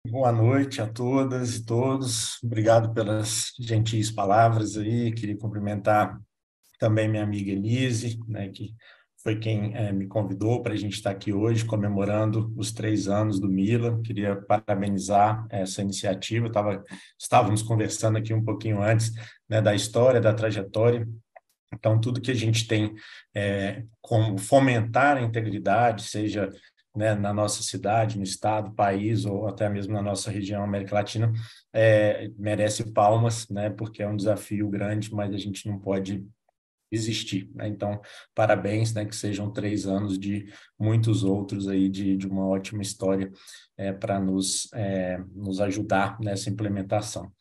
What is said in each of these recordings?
Boa noite a todas e todos. Obrigado pelas gentis palavras aí. Queria cumprimentar também minha amiga Elise, né, que foi quem me convidou para a gente estar aqui hoje comemorando os 3 anos do Mila. Queria parabenizar essa iniciativa. Estávamos conversando aqui um pouquinho antes, né, da história, da trajetória. Então, tudo que a gente tem como fomentar a integridade, seja, né, na nossa cidade, no estado, país ou até mesmo na nossa região, América Latina, merece palmas, né, porque é um desafio grande, mas a gente não pode existir, né? Então, parabéns, né, que sejam 3 anos de muitos outros aí, de uma ótima história para nos ajudar nessa implementação.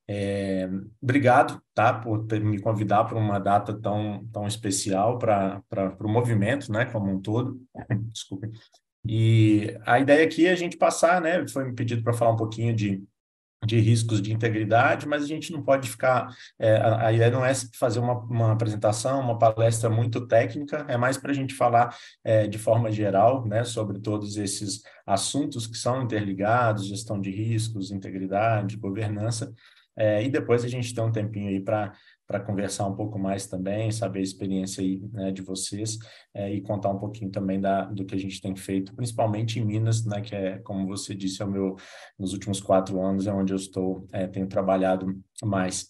É, Obrigado, tá, por me convidar para uma data tão especial para o movimento, né, como um todo. Desculpe. E a ideia aqui é a gente passar, né, foi me pedido para falar um pouquinho de riscos de integridade, mas a gente não pode ficar. A ideia não é fazer uma apresentação, uma palestra muito técnica, é mais para a gente falar de forma geral, né, sobre todos esses assuntos que são interligados, gestão de riscos, integridade, governança, e depois a gente tem um tempinho aí para conversar um pouco mais também, saber a experiência aí, né, de vocês, e contar um pouquinho também do que a gente tem feito, principalmente em Minas, né, que é, como você disse, nos últimos 4 anos é onde eu tenho trabalhado mais.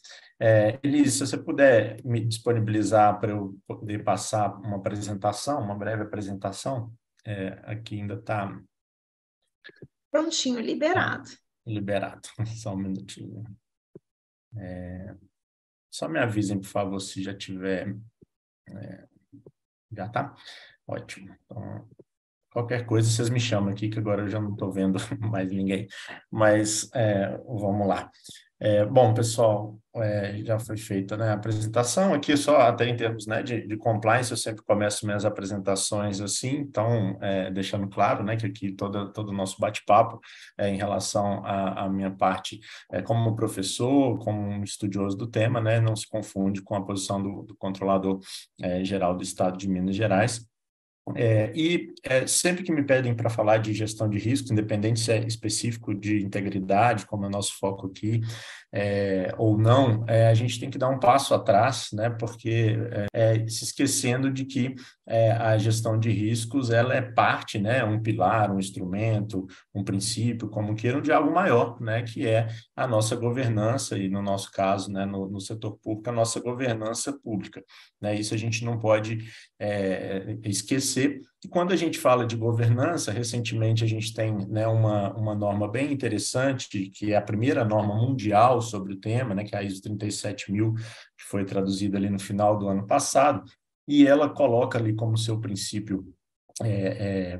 Elis, se você puder me disponibilizar para eu poder passar uma apresentação, uma breve apresentação, aqui ainda está Prontinho, liberado. liberado. Só um minutinho. Só me avisem, por favor, se já tiver. Já tá? Ótimo. Então, qualquer coisa, vocês me chamam aqui, que agora eu já não estou vendo mais ninguém. Mas vamos lá. Bom, pessoal, já foi feita, né, a apresentação. Aqui só até em termos, né, de compliance, eu sempre começo minhas apresentações assim, então, deixando claro, né, que aqui todo o nosso bate-papo em relação à minha parte como professor, como um estudioso do tema, né, não se confunde com a posição do controlador geral do Estado de Minas Gerais. Sempre que me pedem para falar de gestão de risco, independente se é específico de integridade, como é o nosso foco aqui, ou não, a gente tem que dar um passo atrás, né? Porque se esquecendo de que a gestão de riscos ela é parte, né? Um pilar, um instrumento, um princípio, como queiram, de algo maior, né? Que é a nossa governança e no nosso caso, né? No setor público, a nossa governança pública, né? Isso a gente não pode esquecer. E quando a gente fala de governança, recentemente a gente tem, né, uma norma bem interessante, que é a primeira norma mundial sobre o tema, né, que é a ISO 37000, que foi traduzida ali no final do ano passado, e ela coloca ali como seu princípio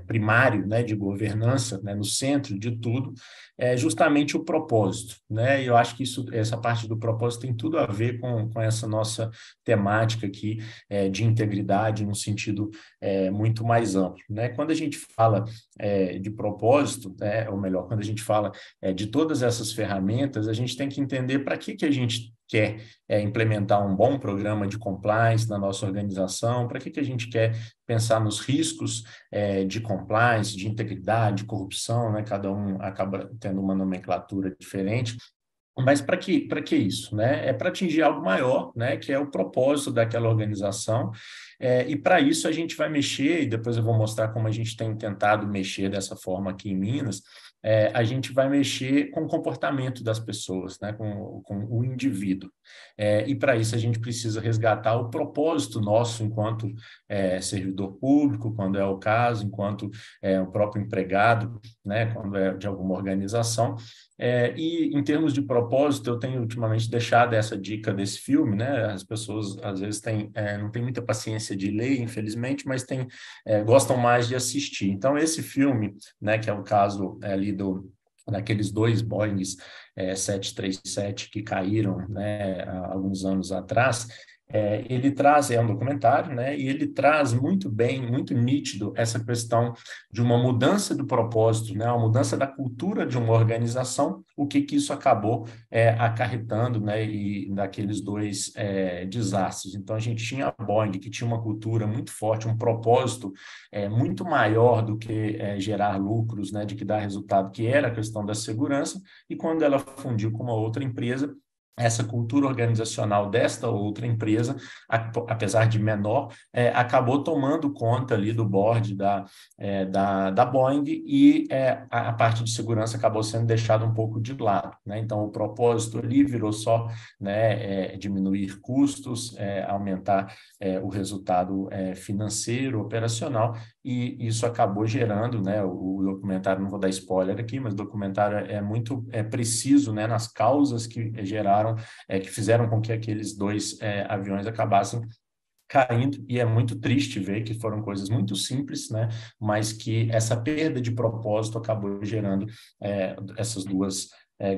primário, né, de governança, né, no centro de tudo, é justamente o propósito, né? E eu acho que essa parte do propósito tem tudo a ver com essa nossa temática aqui de integridade no sentido muito mais amplo, né? Quando a gente fala de propósito, né, ou melhor, quando a gente fala de todas essas ferramentas, a gente tem que entender para que a gente quer implementar um bom programa de compliance na nossa organização, para que a gente quer pensar nos riscos de compliance, de integridade, de corrupção, né? Cada um acaba tendo uma nomenclatura diferente. Mas para que isso, né? É para atingir algo maior, né? Que é o propósito daquela organização. E para isso a gente vai mexer, e depois eu vou mostrar como a gente tem tentado mexer dessa forma aqui em Minas. A gente vai mexer com o comportamento das pessoas, né? Com o indivíduo. E para isso a gente precisa resgatar o propósito nosso enquanto servidor público, quando é o caso, enquanto o próprio empregado, né? Quando é de alguma organização. E em termos de propósito, eu tenho ultimamente deixado essa dica desse filme, né? As pessoas às vezes não têm muita paciência de ler, infelizmente, mas gostam mais de assistir. Então, esse filme, né, que é o caso ali daqueles dois Boeings 737 que caíram, né, há alguns anos atrás, Ele traz, é um documentário, né, e ele traz muito bem, muito nítido essa questão de uma mudança do propósito, né, uma mudança da cultura de uma organização, o que isso acabou acarretando, né, e daqueles dois desastres. Então, a gente tinha a Boeing, que tinha uma cultura muito forte, um propósito muito maior do que gerar lucros, né, de que dar resultado, que era a questão da segurança, e quando ela fundiu com uma outra empresa, essa cultura organizacional desta outra empresa, apesar de menor, acabou tomando conta ali do board da Boeing e a parte de segurança acabou sendo deixada um pouco de lado, né? Então, o propósito ali virou só, né, diminuir custos, aumentar o resultado financeiro, operacional, e isso acabou gerando, né, o documentário, não vou dar spoiler aqui, mas o documentário é muito preciso, né, nas causas que geraram, que fizeram com que aqueles dois aviões acabassem caindo, e é muito triste ver que foram coisas muito simples, né, mas que essa perda de propósito acabou gerando essas duas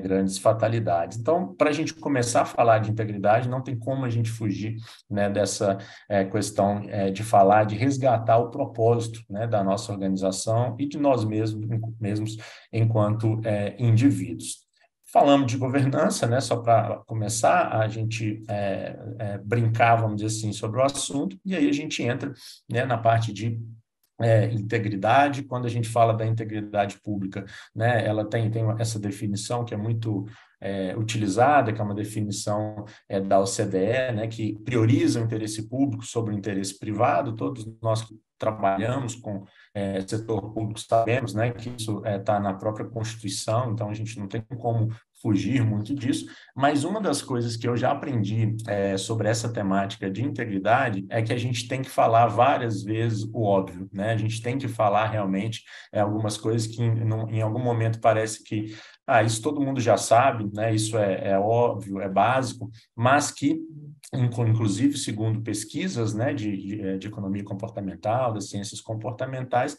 grandes fatalidades. Então, para a gente começar a falar de integridade, não tem como a gente fugir, né, dessa questão de falar, de resgatar o propósito, né, da nossa organização e de nós mesmos enquanto indivíduos. Falamos de governança, né? Só para começar, a gente brincar, vamos dizer assim, sobre o assunto, e aí a gente entra, né, na parte de integridade. Quando a gente fala da integridade pública, né, ela tem essa definição que é muito utilizada, que é uma definição da OCDE, né, que prioriza o interesse público sobre o interesse privado. Todos nós que trabalhamos com setor público sabemos, né, que isso está na própria Constituição, então a gente não tem como fugir muito disso, mas uma das coisas que eu já aprendi sobre essa temática de integridade é que a gente tem que falar várias vezes o óbvio, né? A gente tem que falar realmente algumas coisas que em algum momento parece que isso todo mundo já sabe, né? Isso é óbvio, é básico, mas que inclusive segundo pesquisas, né, de economia comportamental, das ciências comportamentais,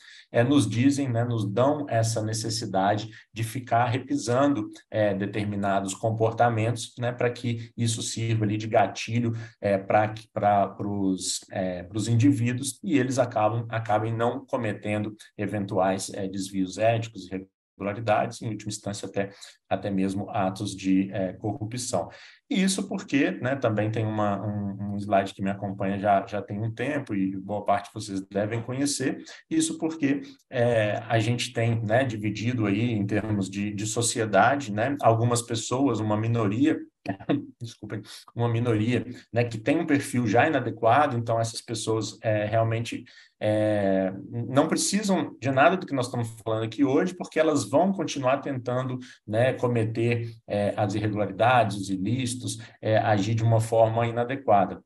nos dizem, né, nos dão essa necessidade de ficar repisando determinados comportamentos, né, para que isso sirva ali de gatilho para os indivíduos, e eles acabem não cometendo eventuais desvios éticos e irregularidades, em última instância até mesmo atos de corrupção. E isso porque, né, também tem um slide que me acompanha já tem um tempo, e boa parte vocês devem conhecer, isso porque a gente tem, né, dividido aí em termos de sociedade, né, algumas pessoas, uma minoria, desculpem, uma minoria, né, que tem um perfil já inadequado, então essas pessoas realmente não precisam de nada do que nós estamos falando aqui hoje, porque elas vão continuar tentando, né, cometer as irregularidades, os ilícitos, agir de uma forma inadequada.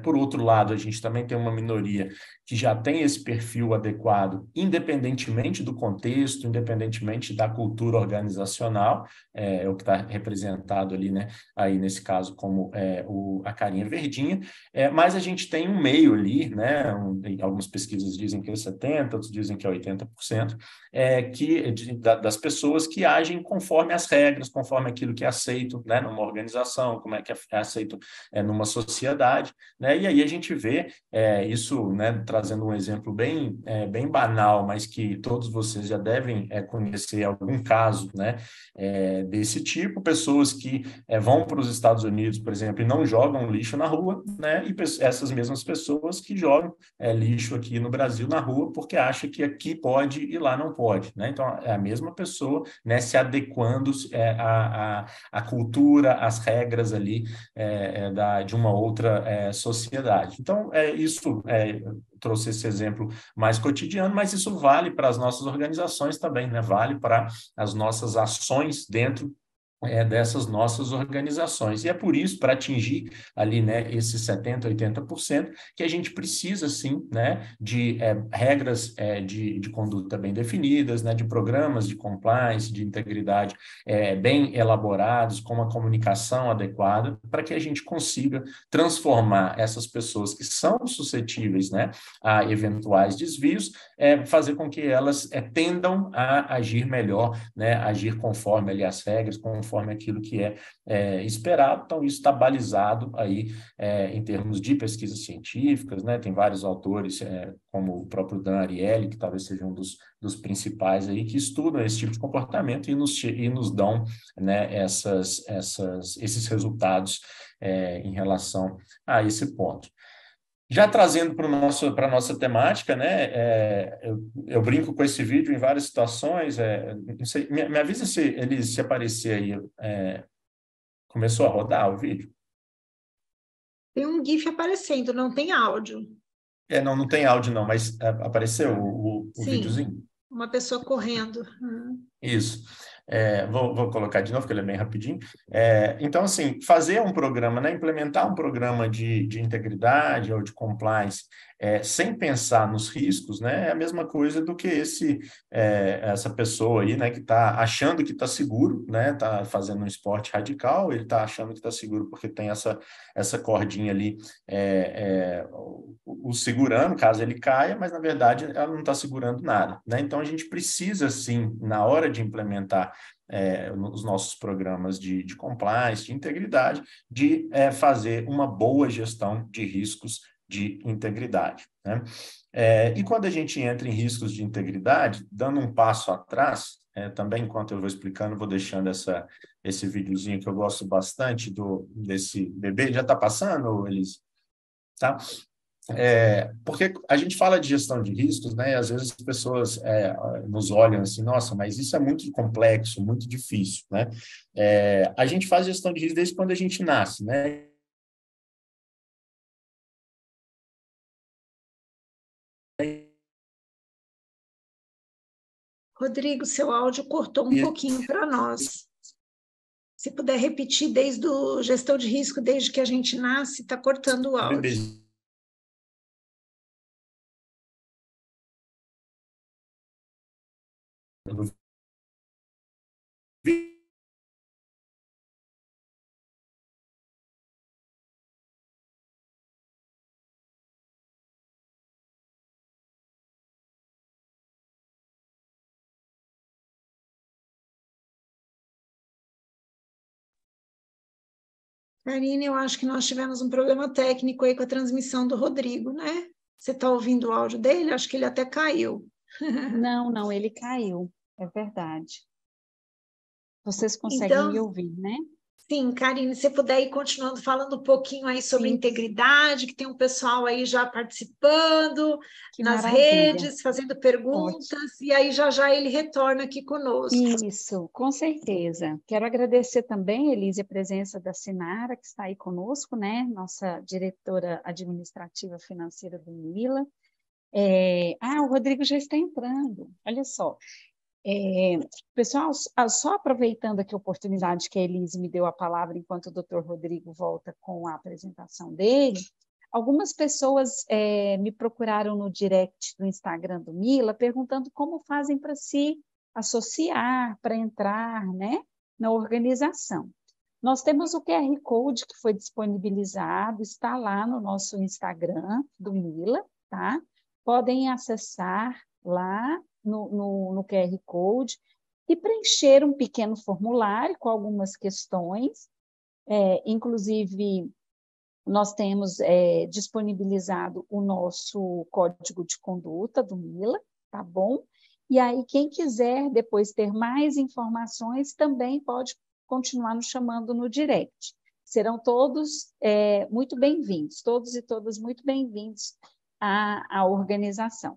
Por outro lado, a gente também tem uma minoria que já tem esse perfil adequado, independentemente do contexto, independentemente da cultura organizacional, é o que está representado ali, né, aí nesse caso como a carinha verdinha, mas a gente tem um meio ali, né, algumas pesquisas dizem que é 70%, outros dizem que é 80%, das pessoas que agem conforme as regras, conforme aquilo que é aceito, né, numa organização, como é que é aceito numa sociedade, né? E aí a gente vê isso, né, trazendo um exemplo bem banal, mas que todos vocês já devem conhecer algum caso, né, desse tipo, pessoas que vão para os Estados Unidos, por exemplo, e não jogam lixo na rua, né, e essas mesmas pessoas que jogam lixo aqui no Brasil na rua porque acham que aqui pode e lá não pode, né? Então, é a mesma pessoa, né, se adequando à cultura, às regras ali de uma outra sociedade. Então, isso trouxe esse exemplo mais cotidiano, mas isso vale para as nossas organizações também, né? Vale para as nossas ações dentro dessas nossas organizações. E é por isso, para atingir ali, né, esses 70%, 80%, que a gente precisa, sim, né, de regras de conduta bem definidas, né, de programas de compliance, de integridade bem elaborados, com uma comunicação adequada, para que a gente consiga transformar essas pessoas que são suscetíveis, né, a eventuais desvios, fazer com que elas tendam a agir melhor, né, agir conforme ali as regras, conforme conforme aquilo que é esperado. Então, isso está balizado aí em termos de pesquisas científicas, né? Tem vários autores, como o próprio Dan Ariely, que talvez seja um dos principais aí, que estudam esse tipo de comportamento e nos dão, né, esses resultados em relação a esse ponto. Já trazendo para a nossa temática, né, eu brinco com esse vídeo em várias situações, não sei, me avisa se aparecer aí, começou a rodar o vídeo? Tem um GIF aparecendo, não tem áudio. Não tem áudio não, mas apareceu o Sim, videozinho? uma pessoa correndo. Isso. Vou colocar de novo, porque ele é bem rapidinho. Então, assim, fazer um programa, né, implementar um programa de integridade ou de compliance sem pensar nos riscos, né, é a mesma coisa do que essa pessoa aí, né, que está achando que está seguro, né, está fazendo um esporte radical, ele está achando que está seguro porque tem essa cordinha ali o segurando, caso ele caia, mas, na verdade, ela não está segurando nada, né? Então, a gente precisa, sim, na hora de implementar os nossos programas de compliance, de integridade, de fazer uma boa gestão de riscos de integridade, né? E quando a gente entra em riscos de integridade, dando um passo atrás, também enquanto eu vou explicando, vou deixando esse videozinho que eu gosto bastante desse bebê. Já está passando, Elise? Tá? Porque a gente fala de gestão de riscos, né? E às vezes as pessoas nos olham assim, nossa, mas isso é muito complexo, muito difícil, né? A gente faz gestão de risco desde quando a gente nasce, né? Rodrigo, seu áudio cortou um E pouquinho para nós. Se puder repetir desde o gestão de risco, desde que a gente nasce, está cortando o áudio. bebês Karine, eu acho que nós tivemos um problema técnico aí com a transmissão do Rodrigo, né? Você está ouvindo o áudio dele? Acho que ele até caiu. Não, não, ele caiu, é verdade. Vocês conseguem Então, me ouvir, né? sim, Karine, se puder ir continuando falando um pouquinho aí sobre Sim, integridade, que tem um pessoal aí já participando que nas maravilha. redes, fazendo Ótimo. perguntas, e aí já ele retorna aqui conosco. Isso, com certeza. Quero agradecer também, Elise, a presença da Sinara, que está aí conosco, né? Nossa diretora administrativa financeira do Mila. O Rodrigo já está entrando, olha só. Pessoal, só aproveitando aqui a oportunidade que a Elise me deu a palavra enquanto o Dr. Rodrigo volta com a apresentação dele, algumas pessoas me procuraram no direct do Instagram do Mila, perguntando como fazem para se associar, para entrar, né, na organização. Nós temos o QR Code que foi disponibilizado, está lá no nosso Instagram do Mila, tá? Podem acessar lá no QR Code e preencher um pequeno formulário com algumas questões. Inclusive, nós temos disponibilizado o nosso código de conduta do Mila, tá bom? E aí, quem quiser depois ter mais informações, também pode continuar nos chamando no direct. Serão todos muito bem-vindos, todos e todas muito bem-vindos à organização.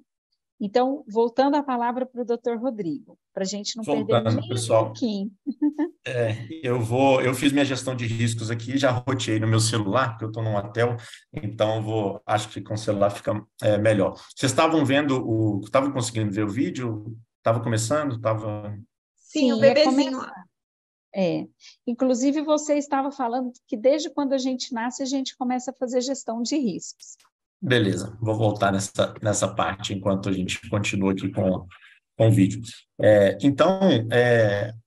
Então, voltando a palavra para o Dr. Rodrigo, para a gente não perder voltando, nem um pessoal. pouquinho. Eu fiz minha gestão de riscos aqui, já roteei no meu celular, porque eu estou num hotel, então acho que com o celular fica melhor. Vocês estavam estavam conseguindo ver o vídeo? Estava começando? Sim, o Sim, é bebezinho. começar. Inclusive, você estava falando que desde quando a gente nasce, a gente começa a fazer gestão de riscos. Beleza, vou voltar nessa parte enquanto a gente continua aqui com o vídeo. Então,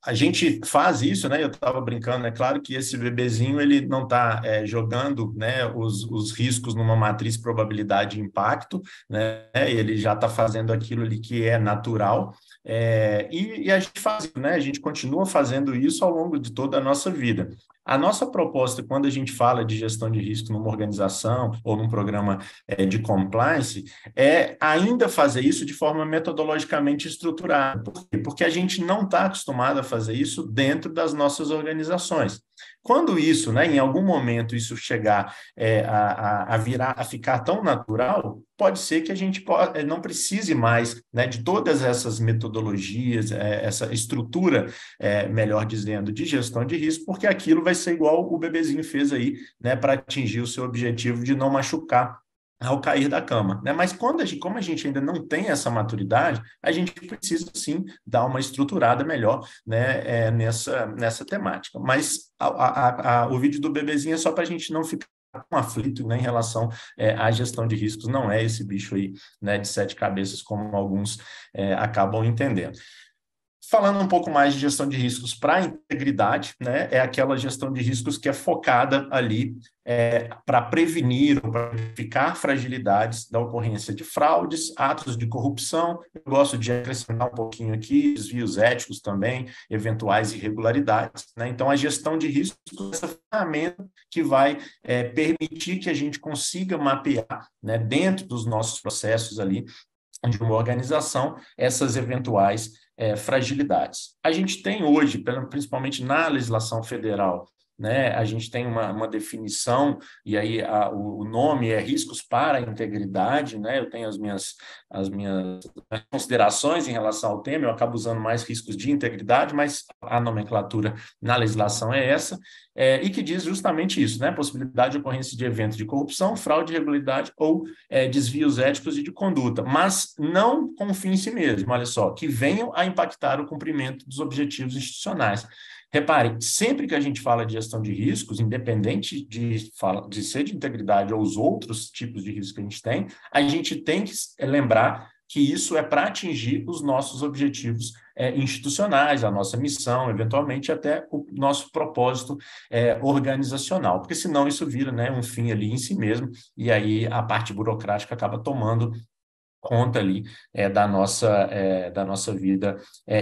a gente faz isso, né? Eu estava brincando, é claro que esse bebezinho ele não está jogando, né, os riscos numa matriz probabilidade e impacto, né? Ele já está fazendo aquilo ali que é natural, E a gente faz, né? A gente continua fazendo isso ao longo de toda a nossa vida. A nossa proposta, quando a gente fala de gestão de risco numa organização ou num programa de compliance, é ainda fazer isso de forma metodologicamente estruturada. Por quê? Porque a gente não está acostumado a fazer isso dentro das nossas organizações. Quando isso, né, em algum momento, isso chegar a ficar tão natural, pode ser que a gente não precise mais, né, de todas essas metodologias, essa estrutura, melhor dizendo, de gestão de risco, porque aquilo vai ser igual o bebezinho fez aí, né, para atingir o seu objetivo de não machucar ao cair da cama, né? Mas como a gente ainda não tem essa maturidade, a gente precisa sim dar uma estruturada melhor, né, nessa temática. Mas o vídeo do bebezinho é só para a gente não ficar com aflito, né, em relação à gestão de riscos. Não é esse bicho aí, né, de 7 cabeças, como alguns acabam entendendo. Falando um pouco mais de gestão de riscos para a integridade, né, é aquela gestão de riscos que é focada ali para prevenir ou para identificar fragilidades da ocorrência de fraudes, atos de corrupção. Eu gosto de acrescentar um pouquinho aqui, desvios éticos também, eventuais irregularidades, né? Então, a gestão de riscos é essa ferramenta que vai permitir que a gente consiga mapear, né, dentro dos nossos processos ali, de uma organização, essas eventuais fragilidades. A gente tem hoje, principalmente na legislação federal, né, a gente tem uma definição, e aí o nome é riscos para a integridade, né? Eu tenho as minhas considerações em relação ao tema, eu acabo usando mais riscos de integridade, mas a nomenclatura na legislação é essa, e que diz justamente isso, né? Possibilidade de ocorrência de eventos de corrupção, fraude, irregularidade ou desvios éticos e de conduta, mas não com fim em si mesmo, olha só, que venham a impactar o cumprimento dos objetivos institucionais. Reparem, sempre que a gente fala de gestão de riscos, independente de ser de integridade ou os outros tipos de risco que a gente tem que lembrar que isso é para atingir os nossos objetivos institucionais, a nossa missão, eventualmente até o nosso propósito organizacional, porque senão isso vira, né, um fim ali em si mesmo, e aí a parte burocrática acaba tomando conta ali da nossa vida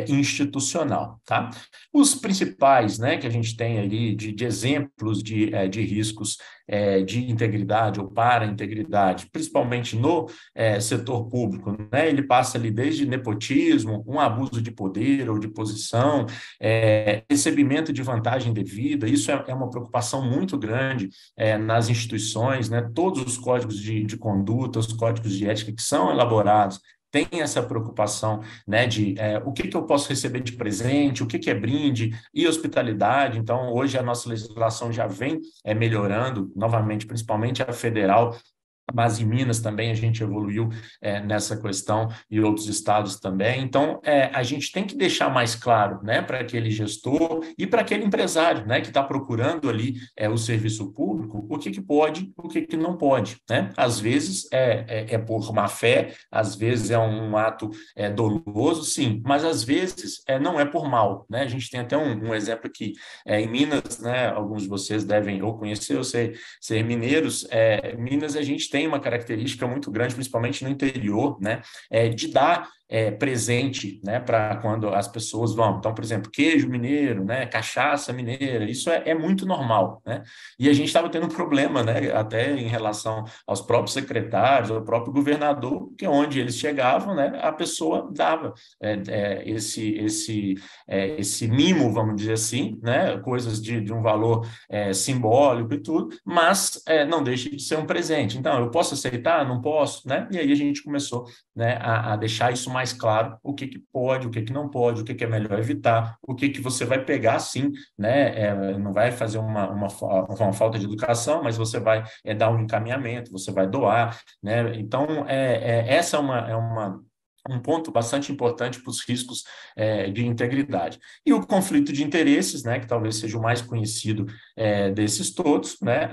institucional, tá? Os principais, né, que a gente tem ali de exemplos de riscos de integridade ou para integridade, principalmente no setor público, né? Ele passa ali desde nepotismo, um abuso de poder ou de posição, recebimento de vantagem devida. Isso é uma preocupação muito grande nas instituições, né? Todos os códigos de conduta, os códigos de ética que são elaborados tem essa preocupação, né, de o que eu posso receber de presente, o que é brinde e hospitalidade. Então, hoje a nossa legislação já vem melhorando, novamente, principalmente a federal, mas em Minas também a gente evoluiu nessa questão e outros estados também. Então, a gente tem que deixar mais claro, né, para aquele gestor e para aquele empresário, né, que está procurando ali o serviço público, o que pode, o que não pode, né? Às vezes é por má fé, às vezes é um ato doloso, sim, mas às vezes não é por mal, né? A gente tem até um exemplo aqui em Minas, né? Alguns de vocês devem ou conhecer ou ser mineiros. Minas, a gente tem uma característica muito grande, principalmente no interior, né, de dar presente, né, para quando as pessoas vão. Então, por exemplo, queijo mineiro, né, cachaça mineira, isso é muito normal, né? E a gente estava tendo um problema, né, até em relação aos próprios secretários, ao próprio governador, que onde eles chegavam, né, a pessoa dava esse mimo, vamos dizer assim, né, coisas de um valor simbólico e tudo, mas não deixa de ser um presente. Então, eu posso aceitar? Não posso, né? E aí a gente começou, né, a deixar isso mais claro, o que pode, o que não pode, o que é melhor evitar, o que você vai pegar, sim, né? Não vai fazer uma falta de educação, mas você vai dar um encaminhamento, você vai doar, né? Então, essa é um ponto bastante importante para os riscos de integridade. E o conflito de interesses, né, que talvez seja o mais conhecido desses todos, né,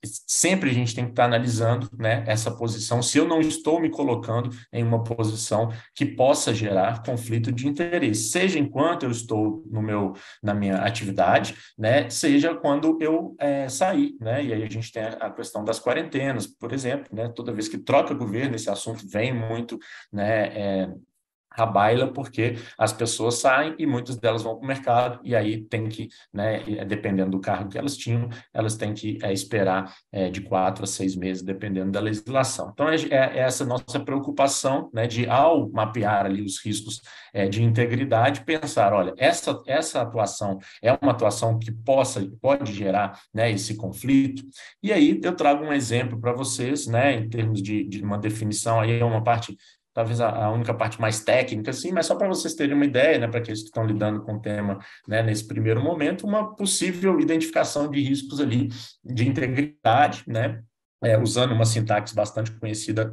sempre a gente tem que estar analisando, né, essa posição, se eu não estou me colocando em uma posição que possa gerar conflito de interesse, seja enquanto eu estou na minha atividade, né, seja quando eu sair, né, e aí a gente tem a questão das quarentenas, por exemplo, né, toda vez que troca governo, esse assunto vem muito, né, à baila, porque as pessoas saem e muitas delas vão para o mercado, e aí tem que, né, dependendo do cargo que elas tinham, elas têm que esperar de 4 a 6 meses, dependendo da legislação. Então, é essa nossa preocupação, né, de, ao mapear ali os riscos de integridade, pensar, olha, essa atuação é uma atuação que pode gerar, né, esse conflito, e aí eu trago um exemplo para vocês, né, em termos de uma definição, aí é uma parte talvez a única parte mais técnica, assim, mas só para vocês terem uma ideia, né, para aqueles que estão lidando com o tema, né, nesse primeiro momento, uma possível identificação de riscos ali de integridade, né, usando uma sintaxe bastante conhecida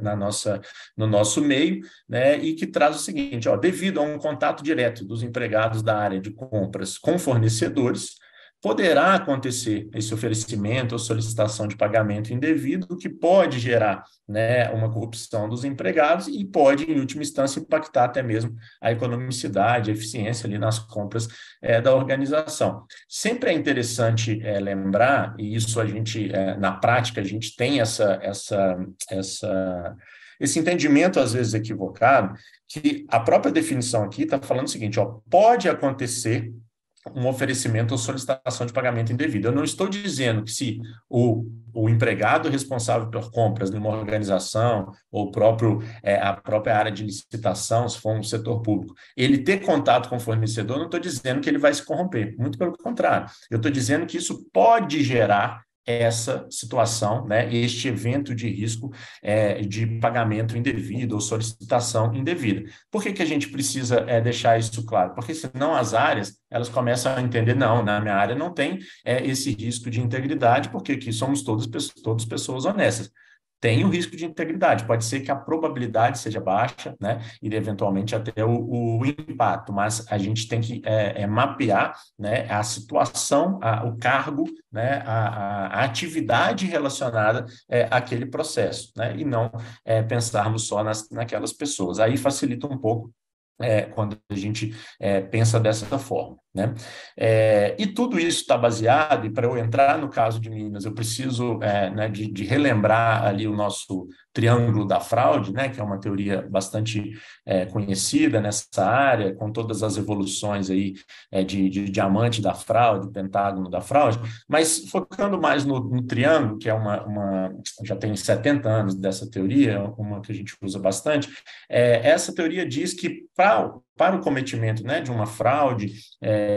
no nosso meio, né, e que traz o seguinte, ó, devido a um contato direto dos empregados da área de compras com fornecedores, poderá acontecer esse oferecimento ou solicitação de pagamento indevido, que pode gerar, né, uma corrupção dos empregados e pode, em última instância, impactar até mesmo a economicidade, a eficiência ali nas compras da organização. Sempre é interessante lembrar, e isso a gente, na prática, a gente tem esse entendimento, às vezes, equivocado, que a própria definição aqui está falando o seguinte, ó, pode acontecer um oferecimento ou solicitação de pagamento indevido. Eu não estou dizendo que se o empregado responsável por compras de uma organização ou a própria área de licitação, se for um setor público, ele ter contato com o fornecedor, não estou dizendo que ele vai se corromper, muito pelo contrário. Eu estou dizendo que isso pode gerar essa situação, né, este evento de risco de pagamento indevido ou solicitação indevida. Por que a gente precisa deixar isso claro? Porque senão as áreas elas começam a entender, não, na minha área não tem esse risco de integridade, porque aqui somos todos pessoas honestas. Tem o risco de integridade, pode ser que a probabilidade seja baixa, né, e eventualmente até o impacto, mas a gente tem que mapear, né, a situação, o cargo, né, a atividade relacionada àquele processo, né, e não pensarmos só naquelas pessoas. Aí facilita um pouco quando a gente pensa dessa forma, né? E tudo isso está baseado, e para eu entrar no caso de Minas, eu preciso né, de relembrar ali o nosso triângulo da fraude, né, que é uma teoria bastante conhecida nessa área, com todas as evoluções aí de diamante da fraude, pentágono da fraude, mas focando mais no triângulo, que é já tem 70 anos dessa teoria, uma que a gente usa bastante, essa teoria diz que para o cometimento, né, de uma fraude,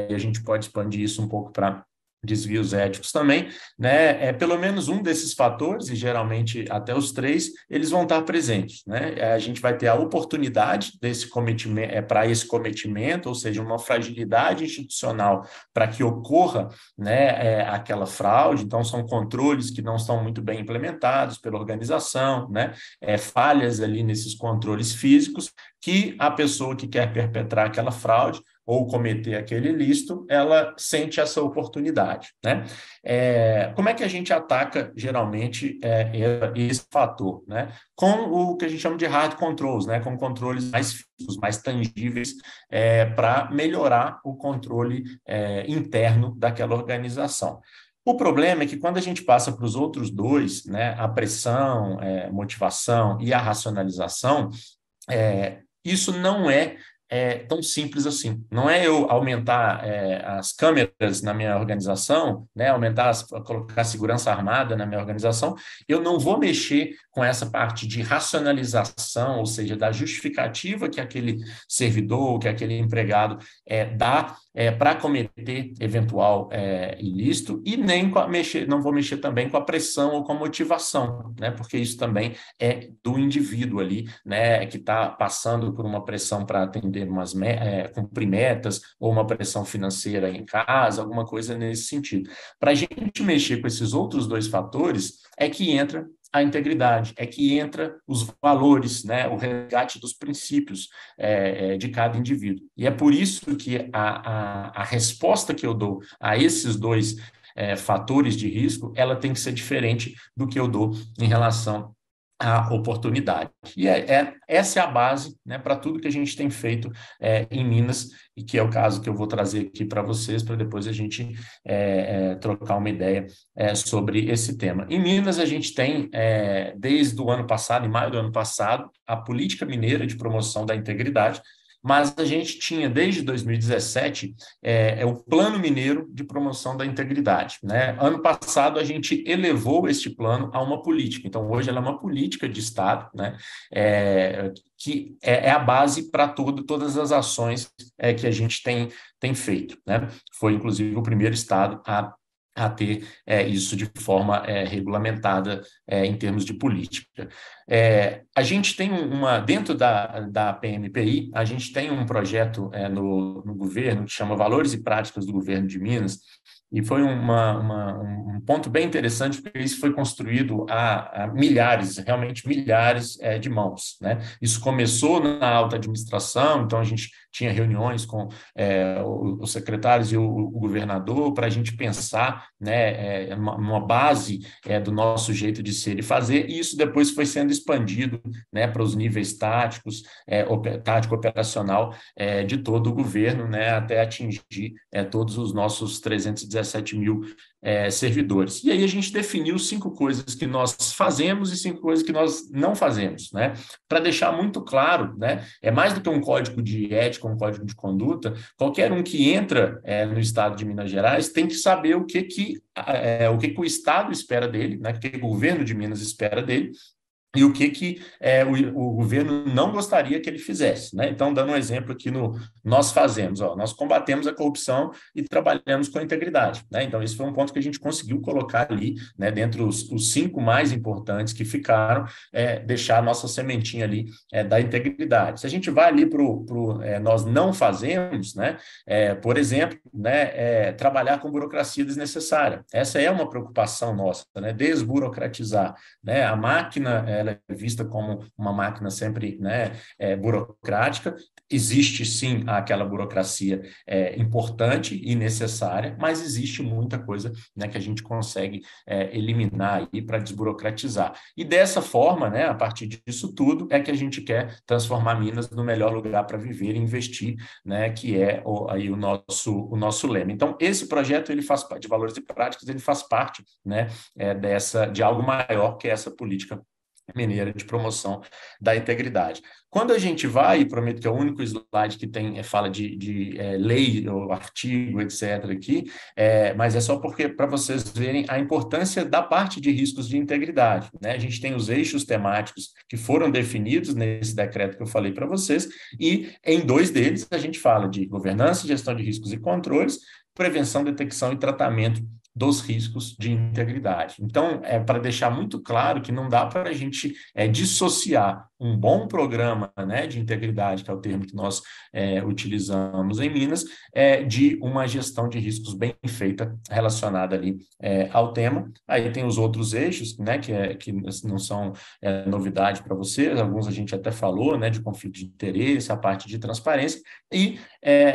a gente pode expandir isso um pouco para desvios éticos também, né? Pelo menos um desses fatores, e geralmente até os três, eles vão estar presentes, né? A gente vai ter a oportunidade desse cometimento, para esse cometimento, ou seja, uma fragilidade institucional para que ocorra, né, aquela fraude, então são controles que não estão muito bem implementados pela organização, né? Falhas ali nesses controles físicos, que a pessoa que quer perpetrar aquela fraude ou cometer aquele ilícito, ela sente essa oportunidade, né? Como é que a gente ataca, geralmente, esse fator, né? Com o que a gente chama de hard controls, né? Com controles mais físicos, mais tangíveis, para melhorar o controle interno daquela organização. O problema é que quando a gente passa para os outros dois, né, a pressão, motivação e a racionalização, isso não é tão simples assim. Não é eu aumentar as câmeras na minha organização, né, colocar segurança armada na minha organização, eu não vou mexer com essa parte de racionalização, ou seja, da justificativa que aquele servidor, que aquele empregado dá para cometer eventual ilícito, e nem não vou mexer também com a pressão ou com a motivação, né, porque isso também é do indivíduo ali, né, que está passando por uma pressão para atender cumprir metas, ou uma pressão financeira em casa, alguma coisa nesse sentido. Para a gente mexer com esses outros dois fatores, é que entra a integridade, é que entra os valores, né, o resgate dos princípios de cada indivíduo. E é por isso que a resposta que eu dou a esses dois fatores de risco, ela tem que ser diferente do que eu dou em relação a oportunidade. E essa é a base, né, para tudo que a gente tem feito em Minas, e que é o caso que eu vou trazer aqui para vocês, para depois a gente trocar uma ideia sobre esse tema. Em Minas, a gente tem, desde o ano passado, em maio do ano passado, a Política Mineira de Promoção da Integridade, mas a gente tinha, desde 2017, o Plano Mineiro de Promoção da Integridade, né? Ano passado, a gente elevou este plano a uma política. Então, hoje, ela é uma política de Estado, né? Que é a base para todas as ações que a gente tem feito, né? Foi, inclusive, o primeiro Estado a ter isso de forma regulamentada em termos de política. A gente tem dentro da PMPI, a gente tem um projeto no governo que chama Valores e Práticas do Governo de Minas, e foi um ponto bem interessante, porque isso foi construído a milhares, realmente milhares de mãos, né? Isso começou na alta administração, então a gente tinha reuniões com os secretários e o governador para a gente pensar, né, numa base do nosso jeito de ser e fazer, e isso depois foi sendo expandido, né, para os níveis táticos, tático operacional de todo o governo, né, até atingir todos os nossos 317 mil servidores. E aí a gente definiu 5 coisas que nós fazemos e 5 coisas que nós não fazemos, né? Para deixar muito claro, né? É mais do que um código de ética, um código de conduta. Qualquer um que entra no Estado de Minas Gerais tem que saber o que o Estado espera dele, né? O que o governo de Minas espera dele, e o que o governo não gostaria que ele fizesse, né? Então, dando um exemplo aqui nós fazemos, nós combatemos a corrupção e trabalhamos com a integridade, né? Então, esse foi um ponto que a gente conseguiu colocar ali, né, dentre os 5 mais importantes que ficaram, deixar a nossa sementinha ali da integridade. Se a gente vai ali para nós não fazemos, né? Por exemplo, né, trabalhar com burocracia desnecessária. Essa é uma preocupação nossa, né? Desburocratizar, né? A máquina ela é vista como uma máquina sempre, né, burocrática. Existe, sim, aquela burocracia importante e necessária, mas existe muita coisa, né, que a gente consegue eliminar aí para desburocratizar. E dessa forma, né, a partir disso tudo, é que a gente quer transformar Minas no melhor lugar para viver e investir, né, que é aí o nosso lema. Então, esse projeto ele faz parte de Valores e Práticas, ele faz parte, né, de algo maior que essa política mineira de promoção da integridade. Quando a gente vai, e prometo que é o único slide que tem fala de lei ou artigo, etc. aqui, mas é só porque para vocês verem a importância da parte de riscos de integridade, né? A gente tem os eixos temáticos que foram definidos nesse decreto que eu falei para vocês, e em 2 deles a gente fala de governança, gestão de riscos e controles, prevenção, detecção e tratamento dos riscos de integridade. Então, para deixar muito claro que não dá para a gente dissociar um bom programa, né, de integridade, que é o termo que nós utilizamos em Minas, de uma gestão de riscos bem feita relacionada ali ao tema. Aí tem os outros eixos, né, que não são novidade para vocês, alguns a gente até falou, né, de conflito de interesse, a parte de transparência, e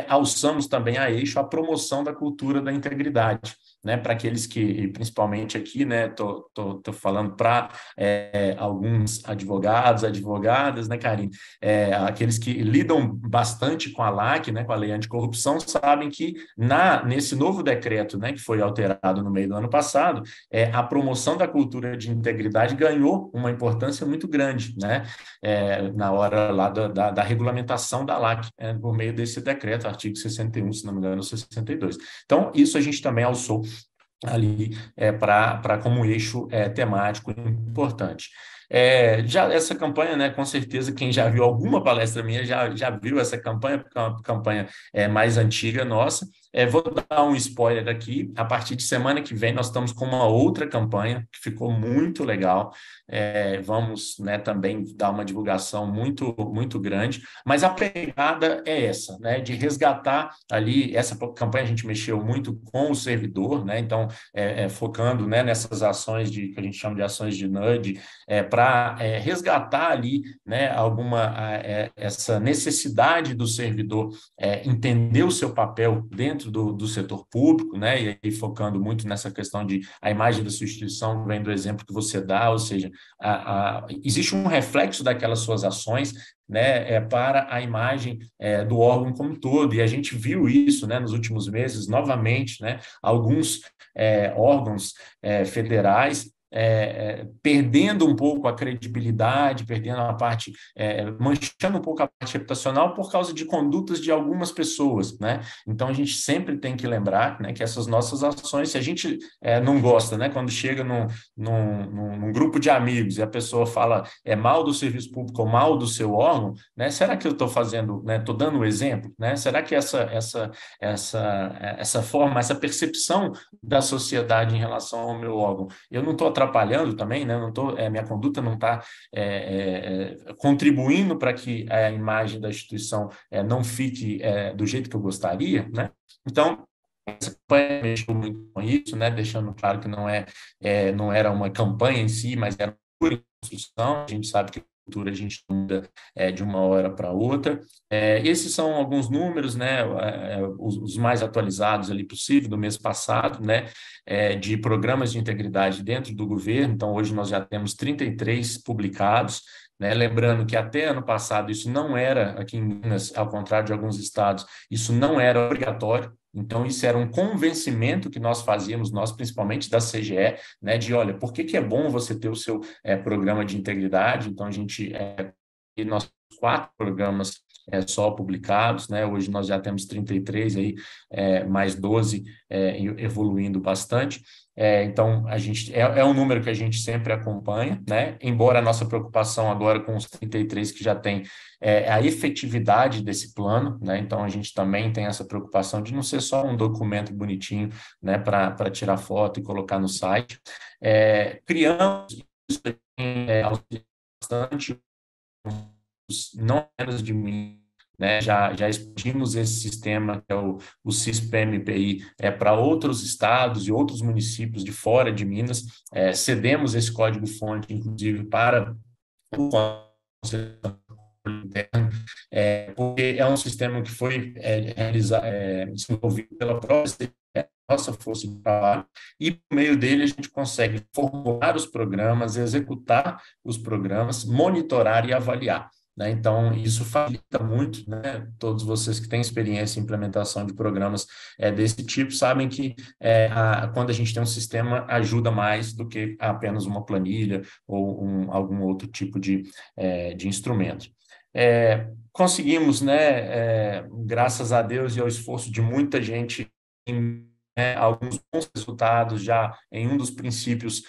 alçamos também a eixo a promoção da cultura da integridade, né, para aqueles que, principalmente aqui, né, tô falando para alguns advogadas, né, Karine, aqueles que lidam bastante com a LAC, né, com a Lei Anticorrupção, sabem que nesse novo decreto, né, que foi alterado no meio do ano passado, a promoção da cultura de integridade ganhou uma importância muito grande, né, na hora lá da regulamentação da LAC, por meio desse decreto, artigo 61, se não me engano, 62. Então, isso a gente também alçou ali para como eixo temático importante. Já essa campanha, né, com certeza, quem já viu alguma palestra minha já viu essa campanha, porque é uma campanha mais antiga nossa. Vou dar um spoiler aqui, a partir de semana que vem nós estamos com uma outra campanha que ficou muito legal, vamos, né, também dar uma divulgação muito, muito grande, mas a pegada é essa, né, de resgatar ali, essa campanha a gente mexeu muito com o servidor, né, então focando, né, nessas ações que a gente chama de ações de nudge, para resgatar ali, né, essa necessidade do servidor entender o seu papel dentro do setor público, né, e aí focando muito nessa questão de a imagem da sua instituição vem do exemplo que você dá, ou seja, existe um reflexo daquelas suas ações, né, para a imagem do órgão como um todo, e a gente viu isso, né, nos últimos meses, novamente, né, alguns órgãos federais perdendo um pouco a credibilidade, perdendo a parte, manchando um pouco a parte reputacional por causa de condutas de algumas pessoas, né? Então, a gente sempre tem que lembrar, né, que essas nossas ações, se a gente não gosta, né, quando chega num grupo de amigos e a pessoa fala mal do serviço público ou mal do seu órgão, né, será que eu estou fazendo, né, estou dando um exemplo, né? Será que essa forma, essa percepção da sociedade em relação ao meu órgão, eu não estou atrapalhando também, né? Não tô, minha conduta não está contribuindo para que a imagem da instituição não fique do jeito que eu gostaria, né? Então, essa campanha mexeu muito com isso, né? Deixando claro que não era uma campanha em si, mas era uma construção. A gente sabe que a cultura a gente muda de uma hora para outra. Esses são alguns números, né? Os mais atualizados ali possível do mês passado, né? De programas de integridade dentro do governo. Então, hoje nós já temos 33 publicados, né? Lembrando que até ano passado isso não era, aqui em Minas, ao contrário de alguns estados, isso não era obrigatório. Então, isso era um convencimento que nós fazíamos, nós principalmente da CGE, né? De, olha, por que é bom você ter o seu programa de integridade? Então, a gente... e nós 4 programas só publicados, né? Hoje nós já temos 33 aí, mais 12 evoluindo bastante. Então, a gente um número que a gente sempre acompanha, né? Embora a nossa preocupação agora com os 33 que já tem a efetividade desse plano, né? Então, a gente também tem essa preocupação de não ser só um documento bonitinho, né? Para tirar foto e colocar no site. Criamos isso bastante, não menos de mim, né? Já expandimos esse sistema, que é o CISP-MPI, para outros estados e outros municípios de fora de Minas. Cedemos esse código-fonte, inclusive, para o Conselho interno, porque é um sistema que foi desenvolvido pela própria nossa força de trabalho, e por meio dele a gente consegue formular os programas, executar os programas, monitorar e avaliar, né? Então, isso facilita muito, né? Todos vocês que têm experiência em implementação de programas desse tipo sabem que quando a gente tem um sistema, ajuda mais do que apenas uma planilha ou algum outro tipo de instrumento. Conseguimos, né, graças a Deus e ao esforço de muita gente, alguns bons resultados já em um dos princípios,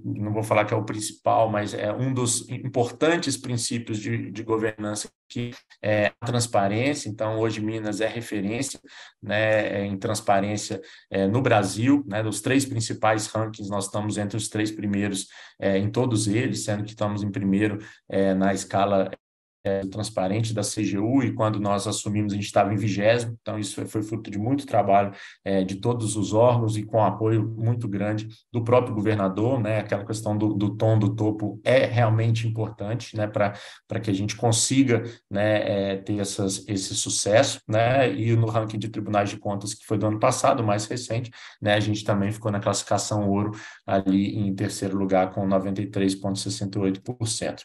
não vou falar que é o principal, mas é um dos importantes princípios de governança, que é a transparência. Então, hoje Minas é referência, né, em transparência no Brasil, né? Dos 3 principais rankings, nós estamos entre os 3 primeiros em todos eles, sendo que estamos em primeiro na escala transparente da CGU, e quando nós assumimos a gente estava em 20º, então isso foi fruto de muito trabalho de todos os órgãos e com apoio muito grande do próprio governador, né? Aquela questão do tom do topo é realmente importante, né? Para que a gente consiga, né, ter esse sucesso, né? E no ranking de tribunais de contas, que foi do ano passado, mais recente, né? A gente também ficou na classificação ouro ali em 3º lugar com 93,68%.